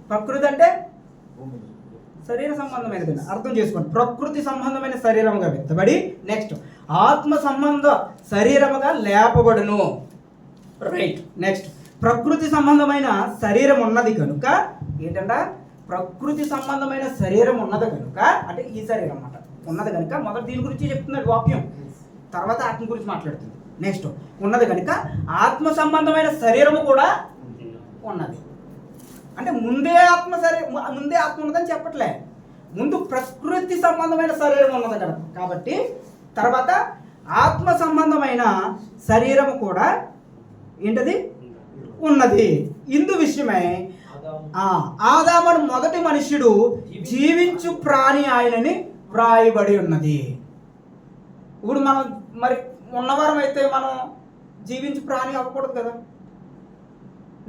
ప్రకృతి అంటే శరీర సంబంధమైనది. అర్థం చేసుకోండి. ప్రకృతి సంబంధమైన శరీరముగా వెత్తబడి, నెక్స్ట్ ఆత్మ సంబంధ శరీరముగా లేపబడును. రైట్. నెక్స్ట్ ప్రకృతి సంబంధమైన శరీరం ఉన్నది కనుక, ఏంటంట? ప్రకృతి సంబంధమైన శరీరం ఉన్నది కనుక, అంటే ఈ శరీరం అన్నమాట ఉన్నది కనుక, మొదటి దీని గురించి చెప్తున్నాడు వాక్యం, తర్వాత ఆత్మ గురించి మాట్లాడుతుంది. నెక్స్ట్ ఉన్నది కనుక ఆత్మ సంబంధమైన శరీరము కూడా ఉన్నది. అంటే ముందే ఆత్మ ఉన్నదని చెప్పట్లే, ముందు ప్రకృతి సంబంధమైన శరీరం ఉన్నది కదా. కాబట్టి తర్వాత ఆత్మ సంబంధమైన శరీరము కూడా ఏంటది? ఉన్నది. ఇందు విషయమై ఆదామును మొదటి మనుష్యుడు జీవించు ప్రాణి ఆయనని వ్రాయబడి ఉన్నది. ఇప్పుడు మనం మరి ఉన్నవారం అయితే మనం జీవించు ప్రాణి అవ్వకూడదు కదా.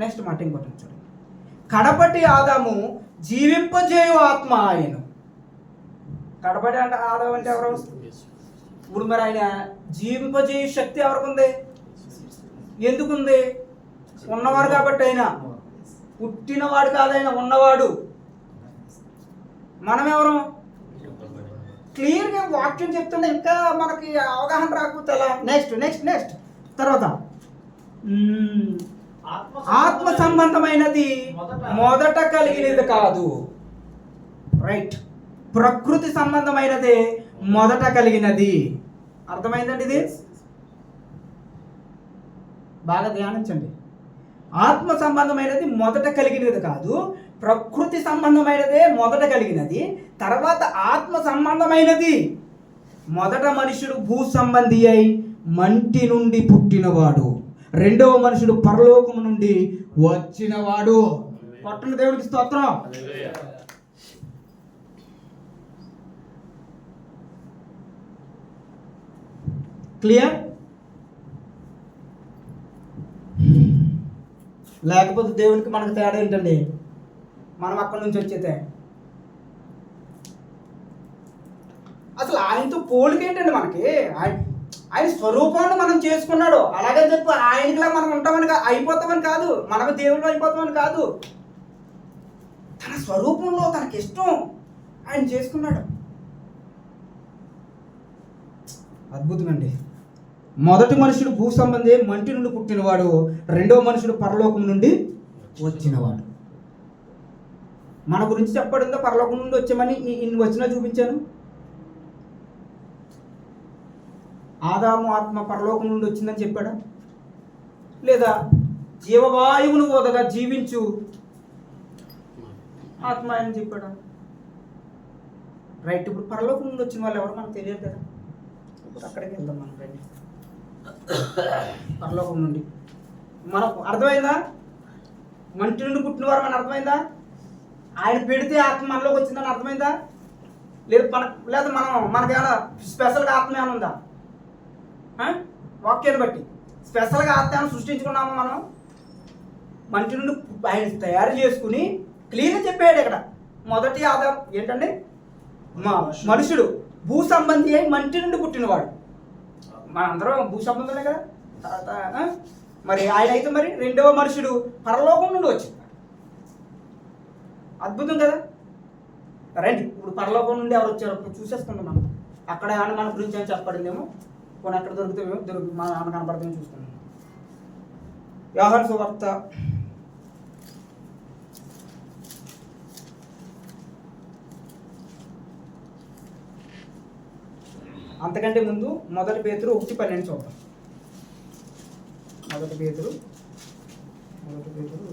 నెక్స్ట్ మాట ఇంకోటి చూడండి. కడపటి ఆదాము జీవింపజేయు ఆత్మ ఆయన. కడపటి అంటే ఆదాము అంటే ఎవరు? ఇప్పుడు మరి ఆయన జీవింపజేయు శక్తి ఎవరికి ఉంది? ఎందుకుంది? ఉన్నవారు కాబట్టి. ఆయన పుట్టినవాడు కాదైన ఉన్నవాడు. మనం ఎవరు? క్లియర్గా వాక్యం చెప్తుంటే ఇంకా మనకి అవగాహన రాకపోతే ఎలా? నెక్స్ట్ తర్వాత ఆత్మ సంబంధమైనది మొదట కలిగినది కాదు. రైట్. ప్రకృతి సంబంధమైనదే మొదట కలిగినది. అర్థమైందండి? ఇది బాగా ధ్యానించండి. ఆత్మ సంబంధమైనది మొదట కలిగినది కాదు, ప్రకృతి సంబంధమైనదే మొదట కలిగినది, తర్వాత ఆత్మ సంబంధమైనది. మొదట మనుషుడు భూ సంబంధి అయి మంటి నుండి పుట్టినవాడు, రెండవ మనుషుడు పరలోకము నుండి వచ్చినవాడు. కొట్టండి దేవుడికి స్తోత్రం. క్లియర్? లేకపోతే దేవునికి మనకు తేడా ఏంటండి? మనం అక్కడి నుంచి వచ్చేతే అసలు ఆయనతో పోలిక ఏంటండి మనకి? ఆయన స్వరూపాన్ని మనం చేసుకున్నాడు, అలాగని చెప్పి ఆయనకిలా మనం ఉంటామని అయిపోతామని కాదు, మనకు దేవుళ్ళు అయిపోతామని కాదు. తన స్వరూపంలో తనకి ఇష్టం ఆయన చేసుకున్నాడు. అద్భుతమండి. మొదటి మనుషుడు భూ సంబంధి మంటి నుండి పుట్టినవాడు, రెండవ మనుషుడు పరలోకం నుండి వచ్చినవాడు. మన గురించి చెప్పబడిందో పరలోకం నుండి వచ్చామని ఇన్ని వచ్చినా చూపించాను. ఆదాము ఆత్మ పరలోకం నుండి వచ్చిందని చెప్పాడా? లేదా జీవవాయువును ఓదగా జీవించు ఆత్మ అని చెప్పాడా? రైట్. ఇప్పుడు పరలోకం నుండి వచ్చిన వాళ్ళు ఎవరు మనకు తెలియదు కదా. ఇప్పుడు అక్కడికి వెళ్దాం మనం. రైట్, పరలోకం నుండి మనకు అర్థమైందా? మంటి నుండి పుట్టినవారు మన అర్థమైందా? ఆయన పెడితే ఆత్మ మనలోకి వచ్చిందని అర్థమైందా? లేదా మనకేమైనా స్పెషల్గా ఆత్మ ఏమైనా ఉందా? వాక్యాన్ని బట్టి స్పెషల్గా ఆత్మను సృష్టించుకున్నాము మనం. మంటి నుండి ఆయన తయారు చేసుకుని క్లియర్గా చెప్పాడు ఇక్కడ. మొదటి ఆదాం ఏంటండి? మనుషుడు భూ సంబంధి అయి మంటి నుండి పుట్టినవాడు. మనందరం భూ సంబంధమే కదా. తర్వాత మరి ఆయన అయితే మరి రెండవ మనుషుడు పరలోకం నుండి వచ్చింది. అద్భుతం కదా. రండి, ఇప్పుడు పరలోకం నుండి ఎవరు వచ్చారు ఇప్పుడు చూసేసుకుందాం. మనం అక్కడ ఏమైనా మన గురించి ఏమైనా చెప్పబడిందేమో, కొన్ని ఎక్కడ దొరుకుతామేమో మన కనపడతామో చూసుకున్నాం. యోహాను సువార్త 1:12 అంతకంటే ముందు మొదటి పేతురు 1:12 చూద్దాం. మొదటి పేతురు మొదటి పేతురు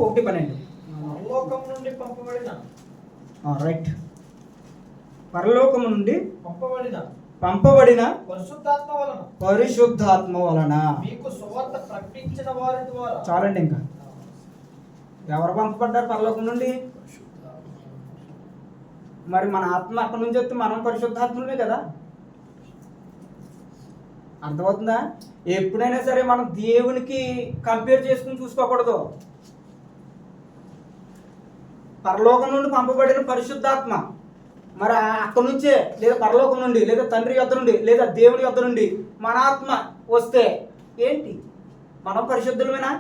1:12 పరలోకం నుండి పంపబడిన రైట్. పరలోకము నుండి పంపబడిన పరిశుద్ధాత్మ వలన మీకు సువార్త ప్రకటించిన వారి ద్వారా. చాలండి. ఇంకా ఎవరు పంపబడ్డారు పరలోకం నుండి? మరి మన ఆత్మ అక్కడి నుంచి వస్తే మనం పరిశుద్ధాత్మలే కదా. అర్థమవుతుందా? ఎప్పుడైనా సరే మనం దేవునికి కంపేర్ చేసుకుని చూసుకోకూడదు. పరలోకం నుండి పంపబడిన పరిశుద్ధాత్మ మరి అక్కడి నుంచే, లేదా పరలోకం నుండి, లేదా తండ్రి యొద్ద నుండి, లేదా దేవుని యొద్ద నుండి మన ఆత్మ వస్తే ఏంటి? మనం పరిశుద్ధులమేనా?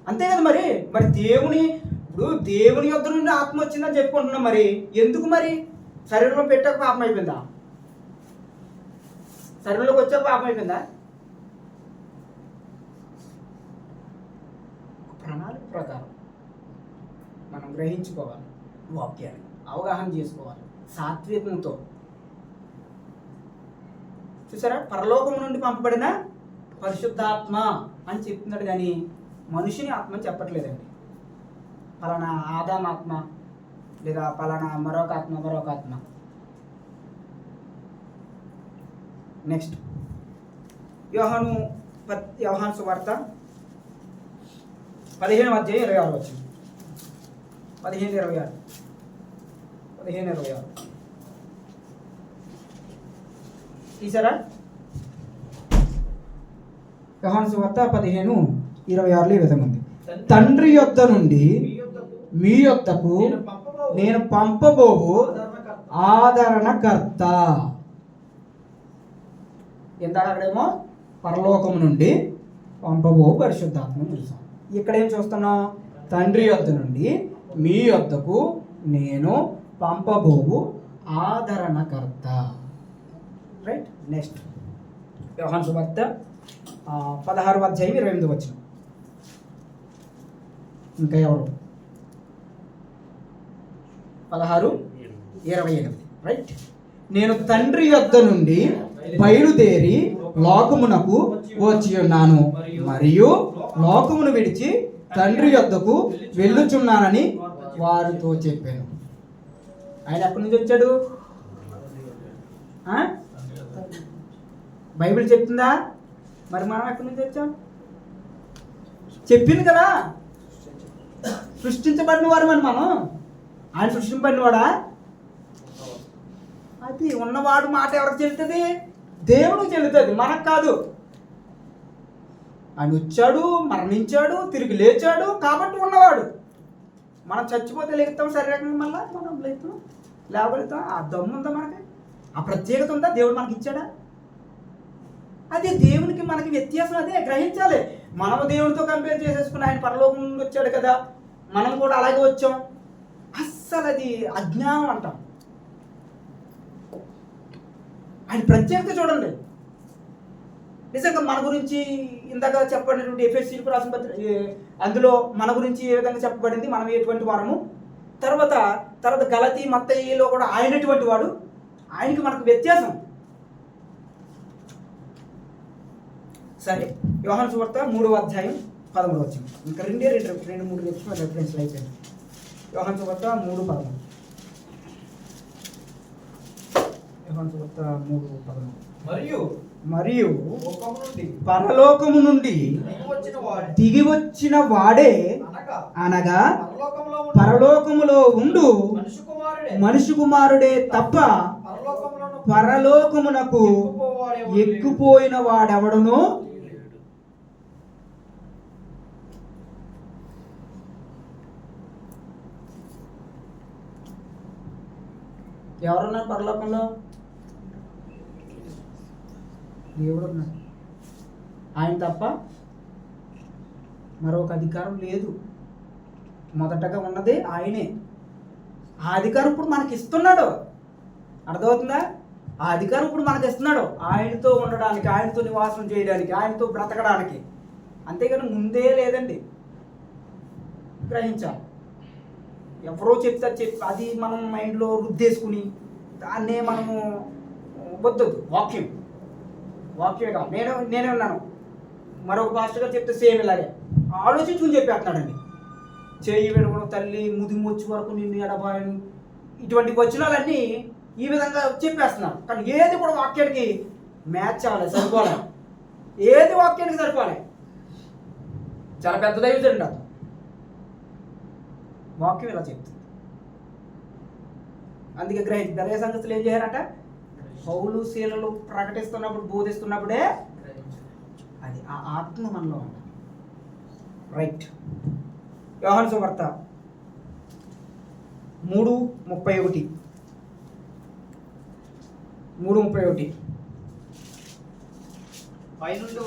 అంతే కదా. మరి దేవుని యొద్ద నుండి ఆత్మ వచ్చిందని చెప్పుకుంటున్నాం. మరి ఎందుకు? మరి శరీరంలో పెట్టాక పాపం అయిపోయిందా? శరీరంలోకి వచ్చాక పాపం అయిపోయిందా? ప్రణాళిక ప్రకారం మనం గ్రహించుకోవాలి, వాక్యాన్ని అవగాహన చేసుకోవాలి సాత్వికంతో. చూసారా, పరలోకం నుండి పంపబడిన పరిశుద్ధాత్మ అని చెప్తున్నాడు, కానీ మనుషుని ఆత్మ అని చెప్పట్లేదండి. పలానా ఆదాం ఆత్మ, లేదా పలానా మరొక ఆత్మ. నెక్స్ట్ యోహాను సువార్త 15:26 15:26 తీసారా? యోహాను సువార్త 15:26 ఈ విధంగా ఉంది. తండ్రి యొద్ద నుండి మీ యొద్దకు నేను పంపబోవు ఆదరణకర్త. ఇందాక అక్కడేమో పరలోకం నుండి పంపబో పరిశుద్ధాత్మను చూసాం. ఇక్కడ ఏం చూస్తున్నాం? తండ్రి యొద్ద నుండి మీ యొద్దకు నేను పంపబోవు ఆదరణకర్త. రైట్. నెక్స్ట్ యోహాను సువార్త 16:28 ఇంకా ఎవరు? 16:28 రైట్. నేను తండ్రి యొద్ద నుండి బయలుదేరి లోకమునకు వచ్చి ఉన్నాను, మరియు లోకమును విడిచి తండ్రి యొద్దకు వెళ్ళుచున్నానని వారితో చెప్పాను. ఆయన ఎక్కడి నుంచి వచ్చాడు? బైబిల్ చెప్తుందా? మరి మనం ఎక్కడి నుంచి వచ్చాం? చెప్పింది కదా, సృష్టించబడిన వారు అని. మనం ఆయన సృష్టింపబడినవాడా? అది ఉన్నవాడు మాట ఎవరికి చెల్లుతుంది? దేవుడికి చెల్లుతుంది, మనకు కాదు. ఆయన వచ్చాడు, మరణించాడు, తిరిగి లేచాడు కాబట్టి ఉన్నవాడు. మనం చచ్చిపోతే లేగుతాం శరీరంగా, మళ్ళీ మనం లేస్తాం లేవగలుగుతాం. ఆ దమ్ము ఉందా మనకి? ఆ ప్రత్యేకత ఉందా? దేవుడు మనకి ఇచ్చాడా? అదే దేవునికి మనకి వ్యత్యాసం, అదే గ్రహించాలి. మనము దేవుడితో కంపేర్ చేసేసుకుని ఆయన పరలోకం నుండి వచ్చాడు కదా, మనం కూడా అలాగే వచ్చాం. అస్సలు అది అజ్ఞానం అంటాం. ఆయన ప్రత్యేకత చూడండి. నిజంగా మన గురించి ఇందాక చెప్పబడినటువంటి ఎఫెసీయులకు రాసిన పత్రిక, అందులో మన గురించి ఏ విధంగా చెప్పబడింది, మనం ఎటువంటి వారము, తర్వాత గలతీ మత్తయిలో కూడా ఆయన ఎటువంటి వాడు, ఆయనకి మనకు వ్యత్యాసం. సరే, యోహాను సువార్త 3వ అధ్యాయం 13వ వచనం. ఇంకా రెండు మూడు నిమిషాలు రెఫరెన్స్లు అయిపోయింది. యోహాను సువార్త 3:13. యోహాను సువార్త 3:13. మరియు పరలోకము నుండి దిగి వచ్చిన వాడే అనగా పరలోకములో ఉండు మనుషు కుమారుడే తప్ప పరలోకమునకు ఎక్కుపోయిన వాడెవడునో. ఎవరున్నారు పరలోకంలో? దేవుడు ఉన్నాడు. ఆయన తప్ప మరొక అధికారం లేదు. మొదటగా ఉన్నది ఆయనే. ఆ అధికారం ఇప్పుడు మనకి ఇస్తున్నాడు. అర్థమవుతుందా? ఆ అధికారం ఇప్పుడు మనకి ఇస్తున్నాడు, ఆయనతో ఉండడానికి, ఆయనతో నివాసం చేయడానికి, ఆయనతో బ్రతకడానికి. అంతేగాని ముందే లేదండి. గ్రహించాలి. ఎవరో చెప్తే అది మనం మైండ్లో రుద్దేసుకుని దాన్నే మనము వద్దు. వాక్యమే కాదు. నేనే ఉన్నాను, మరొక పాస్టర్ గారు చెప్తే సేమ్ ఇలాగే ఆలోచించుకుని చెప్పేస్తున్నాడండి. చేయి విడవడం, తల్లి ముదిమి వచ్చే వరకు నిన్ను ఎడబాయను, ఇటువంటి వచనాలన్నీ ఈ విధంగా చెప్పేస్తున్నారు. కానీ ఏది కూడా వాక్యానికి మ్యాచ్ అవ్వాలి, సరిపోలే. ఏది వాక్యానికి సరిపోలే. చాలా పెద్ద దైవజనుడు. వాక్యం ఇలా చెప్తుంది. అందుకే గ్రహించి బెరయ సంగతులు ఏం చేయాలంట? పౌలు శీలలు ప్రకటిస్తున్నప్పుడు, బోధిస్తున్నప్పుడే అది ఆ ఆత్మ మనలో ఉంటుంది. రైట్. యోహాను సువార్త 3:31. పైనుండి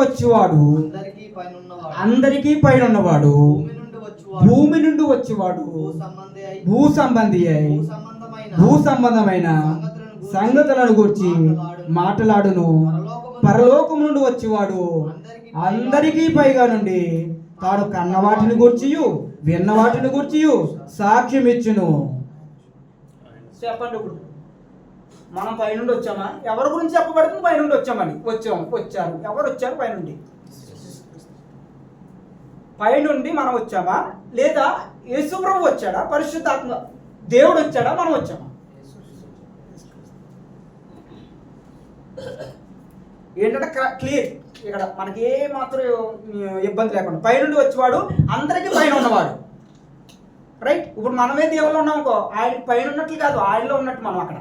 వచ్చేవాడు అందరికీ పైనున్నవాడు, భూమి నుండి వచ్చేవాడు భూ సంబంధి అయి భూ సంబంధమైన సంగతులను గురించి మాట్లాడును. పరలోకం నుండి వచ్చేవాడు అందరికీ పైగా నుండి తాను కన్న వాటిని గురించి విన్న వాటిని గురించి సాక్ష్యం ఇచ్చును. చెప్పండి, ఇప్పుడు మనం పైనుండి వచ్చామా? ఎవరి గురించి చెప్పబడుతుంది? పైనుండి వచ్చారు. ఎవరు వచ్చారు పైనుండి? పైనుండి మనం వచ్చామా, లేదా యేసు ప్రభు వచ్చాడా, పరిశుద్ధాత్మ దేవుడు వచ్చాడా, మనం వచ్చామా? ఏంటంటే క్లియర్ ఇక్కడ మనకి ఏ మాత్రం ఇబ్బంది లేకుండా పైనుండి వచ్చేవాడు అందరికీ పైన ఉన్నవాడు. రైట్. ఇప్పుడు మనమే దేవుళ్ళు ఉన్నాం అనుకో, ఆయన పైన ఉన్నట్లు కాదు, ఆయనలో ఉన్నట్టు మనం అక్కడ.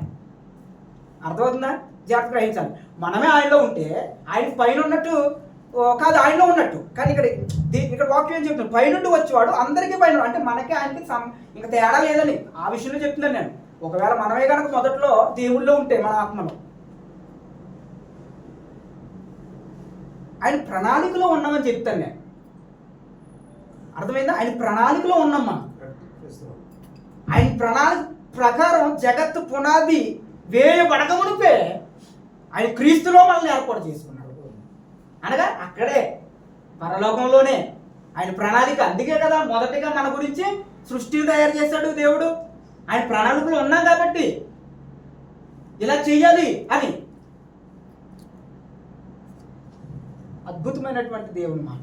అర్థమవుతుందా? జాగ్రత్త గ్రహించాలి. మనమే ఆయనలో ఉంటే ఆయన పైన ఉన్నట్టు కాదు, ఆయనలో ఉన్నట్టు. కానీ ఇక్కడ వాక్యం ఏం చెప్తున్నాను? పైనుండి వచ్చేవాడు అందరికీ పైన, అంటే మనకి ఆయనకి ఇంకా తేడా లేదని ఆ విషయంలో చెప్తున్నాను నేను. ఒకవేళ మనమే కనుక మొదట్లో దేవుళ్ళో ఉంటే మన ఆత్మలో ఆయన ప్రణాళికలో ఉన్నామని చెప్తాను నేను. అర్థమైందా? ఆయన ప్రణాళికలో ఉన్నాం మనం. ఆయన ప్రణాళిక ప్రకారం జగత్తు పునాది వేయబడకమునిపే ఆయన క్రీస్తులో మనల్ని ఏర్పాటు చేసుకున్నాడు. అనగా అక్కడే పరలోకంలోనే ఆయన ప్రణాళిక. అందుకే కదా మొదటిగా మన గురించి సృష్టిని తయారు చేశాడు దేవుడు. ఆయన ప్రణాళికలో ఉన్నాం కాబట్టి ఇలా చెయ్యాలి అని. అద్భుతమైనటువంటి దేవుని మాట.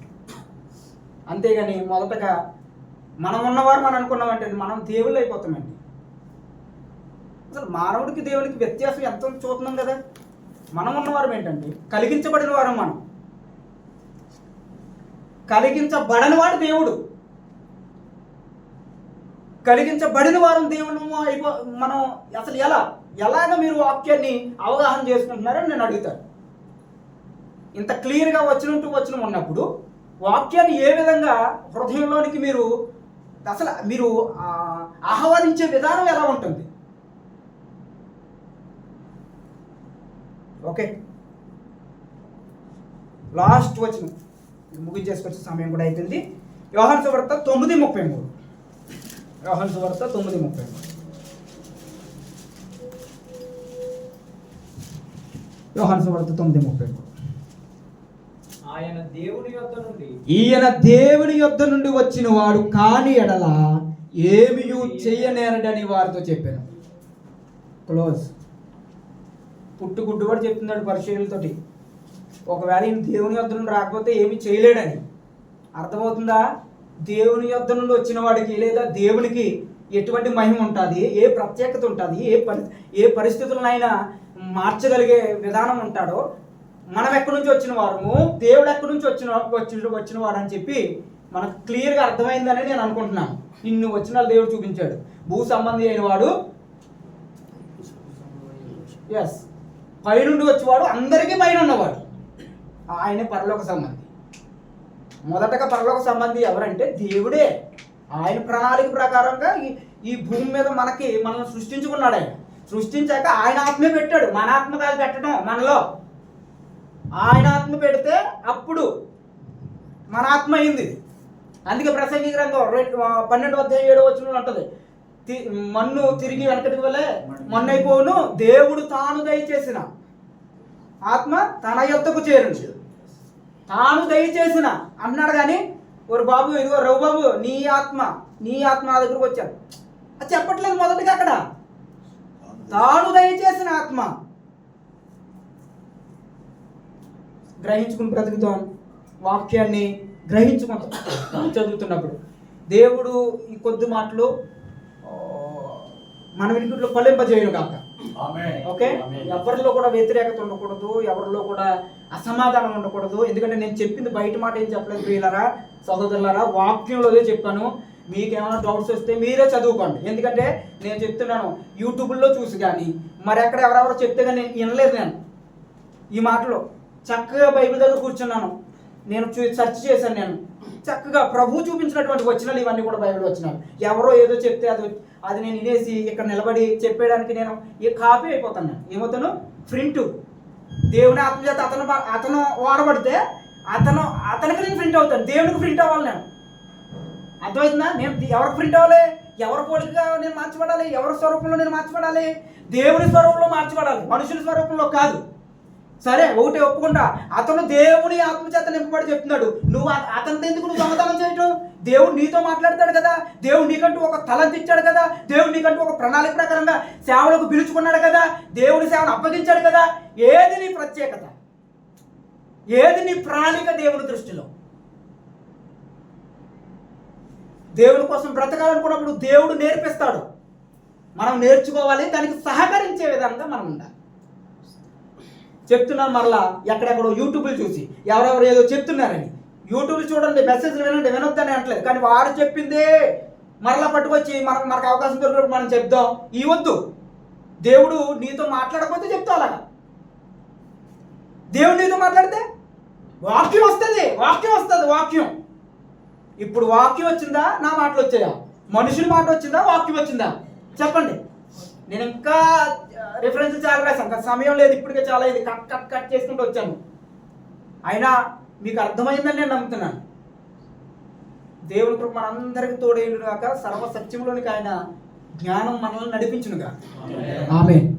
అంతేగాని మొదటగా మనం ఉన్నవారు మనం అనుకున్నామంటే మనం దేవుళ్ళు అయిపోతామండి. అసలు మానవుడికి దేవునికి వ్యత్యాసం ఎంత చూస్తున్నాం కదా. మనం ఉన్నవారం ఏంటండి? కలిగించబడిన వారం మనం. కలిగించబడని వాడు దేవుడు. కలిగించబడిన వారం దేవుడు మనం అసలు ఎలాగ మీరు వాక్యాన్ని అవగాహన చేసుకుంటున్నారని నేను అడుగుతాను. ఇంత క్లియర్గా వచ్చిన ఉన్నప్పుడు వాక్యాన్ని ఏ విధంగా హృదయంలోనికి మీరు ఆహ్వానించే విధానం ఎలా ఉంటుంది? ఓకే, లాస్ట్ వచనం ముగించేసుకొచ్చే సమయం కూడా అయిపోయింది. యోహాను సువార్త 9:33. యోహాను సువార్త 9:33. యోహాను సువార్త 9:33. ఆయన దేవుని యొద్ద నుండి వచ్చిన వాడు కాని ఎడల ఏమియూ చెయ్యనేరడని వారితో చెప్పాను. క్లోజ్. పుట్టుగుడ్డు కూడా చెప్తున్నాడు పరిశీలనతోటి, ఒకవేళ ఈయన దేవుని యొద్ద నుండి రాకపోతే ఏమి చేయలేడని. అర్థమవుతుందా? దేవుని యొద్ద నుండి వచ్చిన వాడికి లేదా దేవునికి ఎటువంటి మహిమ ఉంటుంది, ఏ ప్రత్యేకత ఉంటుంది, ఏ పరిస్థితులనైనా మార్చగలిగే విధానం ఉంటాడో, మనం ఎక్కడి నుంచి వచ్చిన వారము, దేవుడు ఎక్కడి నుంచి వచ్చిన వాడు అని చెప్పి మనకు క్లియర్గా అర్థమైందని నేను అనుకుంటున్నాను. ఇన్ని వచనాలు దేవుడు చూపించాడు. భూ సంబంధి అయిన వాడు, ఎస్, పైనుండి వచ్చేవాడు, అందరికీ పైన ఉన్నవాడు, ఆయనే పరలోక సంబంధి. మొదటగా పరలోక సంబంధి ఎవరంటే దేవుడే. ఆయన ప్రణాళిక ప్రకారంగా ఈ భూమి మీద మనల్ని సృష్టించుకున్నాడు. ఆయన సృష్టించాక ఆయన ఆత్మే పెట్టాడు. మన ఆత్మ కాదు పెట్టడం మనలో. ఆయన ఆత్మ పెడితే అప్పుడు మన ఆత్మ అయింది. అందుకే ప్రసంగి గ్రంథం 12:7 ఉంటుంది, మన్ను తిరిగి వెనకటికి వల్లే మన్ను అయిపోవును, దేవుడు తాను దయచేసిన ఆత్మ తన యొద్దకు చేరును. తాను దయచేసిన అన్నాడు కానీ ఓరు బాబు, ఇదిగో రఘు బాబు, నీ ఆత్మ నా దగ్గరకు వచ్చాడు అది చెప్పట్లేదు. మొదటిగా అక్కడ తాను దయచేసిన ఆత్మ. గ్రహించుకుని బ్రతుకుతాం, వాక్యాన్ని గ్రహించుకుంటాం చదువుతున్నప్పుడు. దేవుడు ఈ కొద్ది మాటలు మన వెనుకట్లో ఫలింపజేయను కాక. ఓకే, ఎవరిలో కూడా వ్యతిరేకత ఉండకూడదు, ఎవరిలో కూడా అసమాధానం ఉండకూడదు. ఎందుకంటే నేను చెప్పింది బయట మాట ఏం చెప్పలేదు ప్రియులారా, సహోదరులారా, వాక్యంలోనే చెప్పాను. మీకు ఏమైనా డౌట్స్ వస్తే మీరే చదువుకోండి. ఎందుకంటే నేను చెప్తున్నాను యూట్యూబ్లో చూసి కానీ మరెక్కడ ఎవరెవరో చెప్తే కానీ నేను వినలేదు. నేను ఈ మాటలు చక్కగా బైబిల్ దగ్గర కూర్చున్నాను, నేను సెర్చ్ చేశాను. నేను చక్కగా ప్రభు చూపించినటువంటి వచనాలు ఇవన్నీ కూడా బైబిల్ వచనాలు. ఎవరో ఏదో చెప్తే అది నేను వినేసి ఇక్కడ నిలబడి చెప్పేయడానికి నేను కాపీ అయిపోతాను. నేను ఏమవుతాను? ప్రింట్. దేవుని ఆత్మచేత అతను వాడబడితే అతనికి నేను ప్రింట్ అవుతాను, దేవునికి ప్రింట్ అవ్వాలి. నేను అర్థమవుతుందా? నేను ఎవరికి ప్రింట్ అవ్వాలి? ఎవరి పోలికగా నేను మార్చబడాలి? ఎవరి స్వరూపంలో నేను మార్చబడాలి? దేవుని స్వరూపంలో మార్చబడాలి, మనుషుల స్వరూపంలో కాదు. సరే, ఒకటి ఒప్పుకుంటా, అతను దేవుని ఆత్మచేత నింపబడి చెప్తున్నాడు. నువ్వు అతనితో ఎందుకు నువ్వు దొంగతనం చేయటం? దేవుడు నీతో మాట్లాడతాడు కదా, దేవుడు నీకంటూ ఒక తలంత ఇచ్చాడు కదా, దేవుడు నీకంటూ ఒక ప్రణాళిక ప్రకారంగా సేవలకు పిలుచుకున్నాడు కదా, దేవుని సేవను అప్పగించాడు కదా. ఏది నీ ప్రత్యేకత? ఏది నీ ప్రణాళిక దేవుని దృష్టిలో? దేవుని కోసం బ్రతకాలనుకున్నప్పుడు దేవుడు నేర్పిస్తాడు, మనం నేర్చుకోవాలి, దానికి సహకరించే విధంగా మనం ఉండాలి. చెప్తున్నాను మరలా, ఎక్కడెక్కడో యూట్యూబ్లు చూసి ఎవరెవరు ఏదో చెప్తున్నారని యూట్యూబ్లు చూడండి, మెసేజ్లు వినండి, వినొద్దని అనట్లేదు. కానీ వాడు చెప్పిందే మరలా పట్టుకొచ్చి మనకు అవకాశం దొరికినప్పుడు మనం చెప్దాం. ఈ వద్దు. దేవుడు నీతో మాట్లాడకపోతే చెప్తావు అలాగా. దేవుడు నీతో మాట్లాడితే వాక్యం వస్తుంది. వాక్యం ఇప్పుడు వాక్యం వచ్చిందా? నా మాటలు వచ్చాయా? మనుషుల మాట వచ్చిందా? వాక్యం వచ్చిందా? చెప్పండి. నేను ఇంకా రిఫరెన్స్ చాలా రాశాను, ఇంకా సమయం లేదు, ఇప్పటికే చాలా ఇది కట్ చేసుకుంటూ వచ్చాను. అయినా మీకు అర్థమైందని నేను నమ్ముతున్నాను. దేవుని కృప మనందరికీ తోడేయుడుగాక, సర్వ సత్యంలోనికి ఆయన జ్ఞానం మనల్ని నడిపించునుగా. ఆమేన్.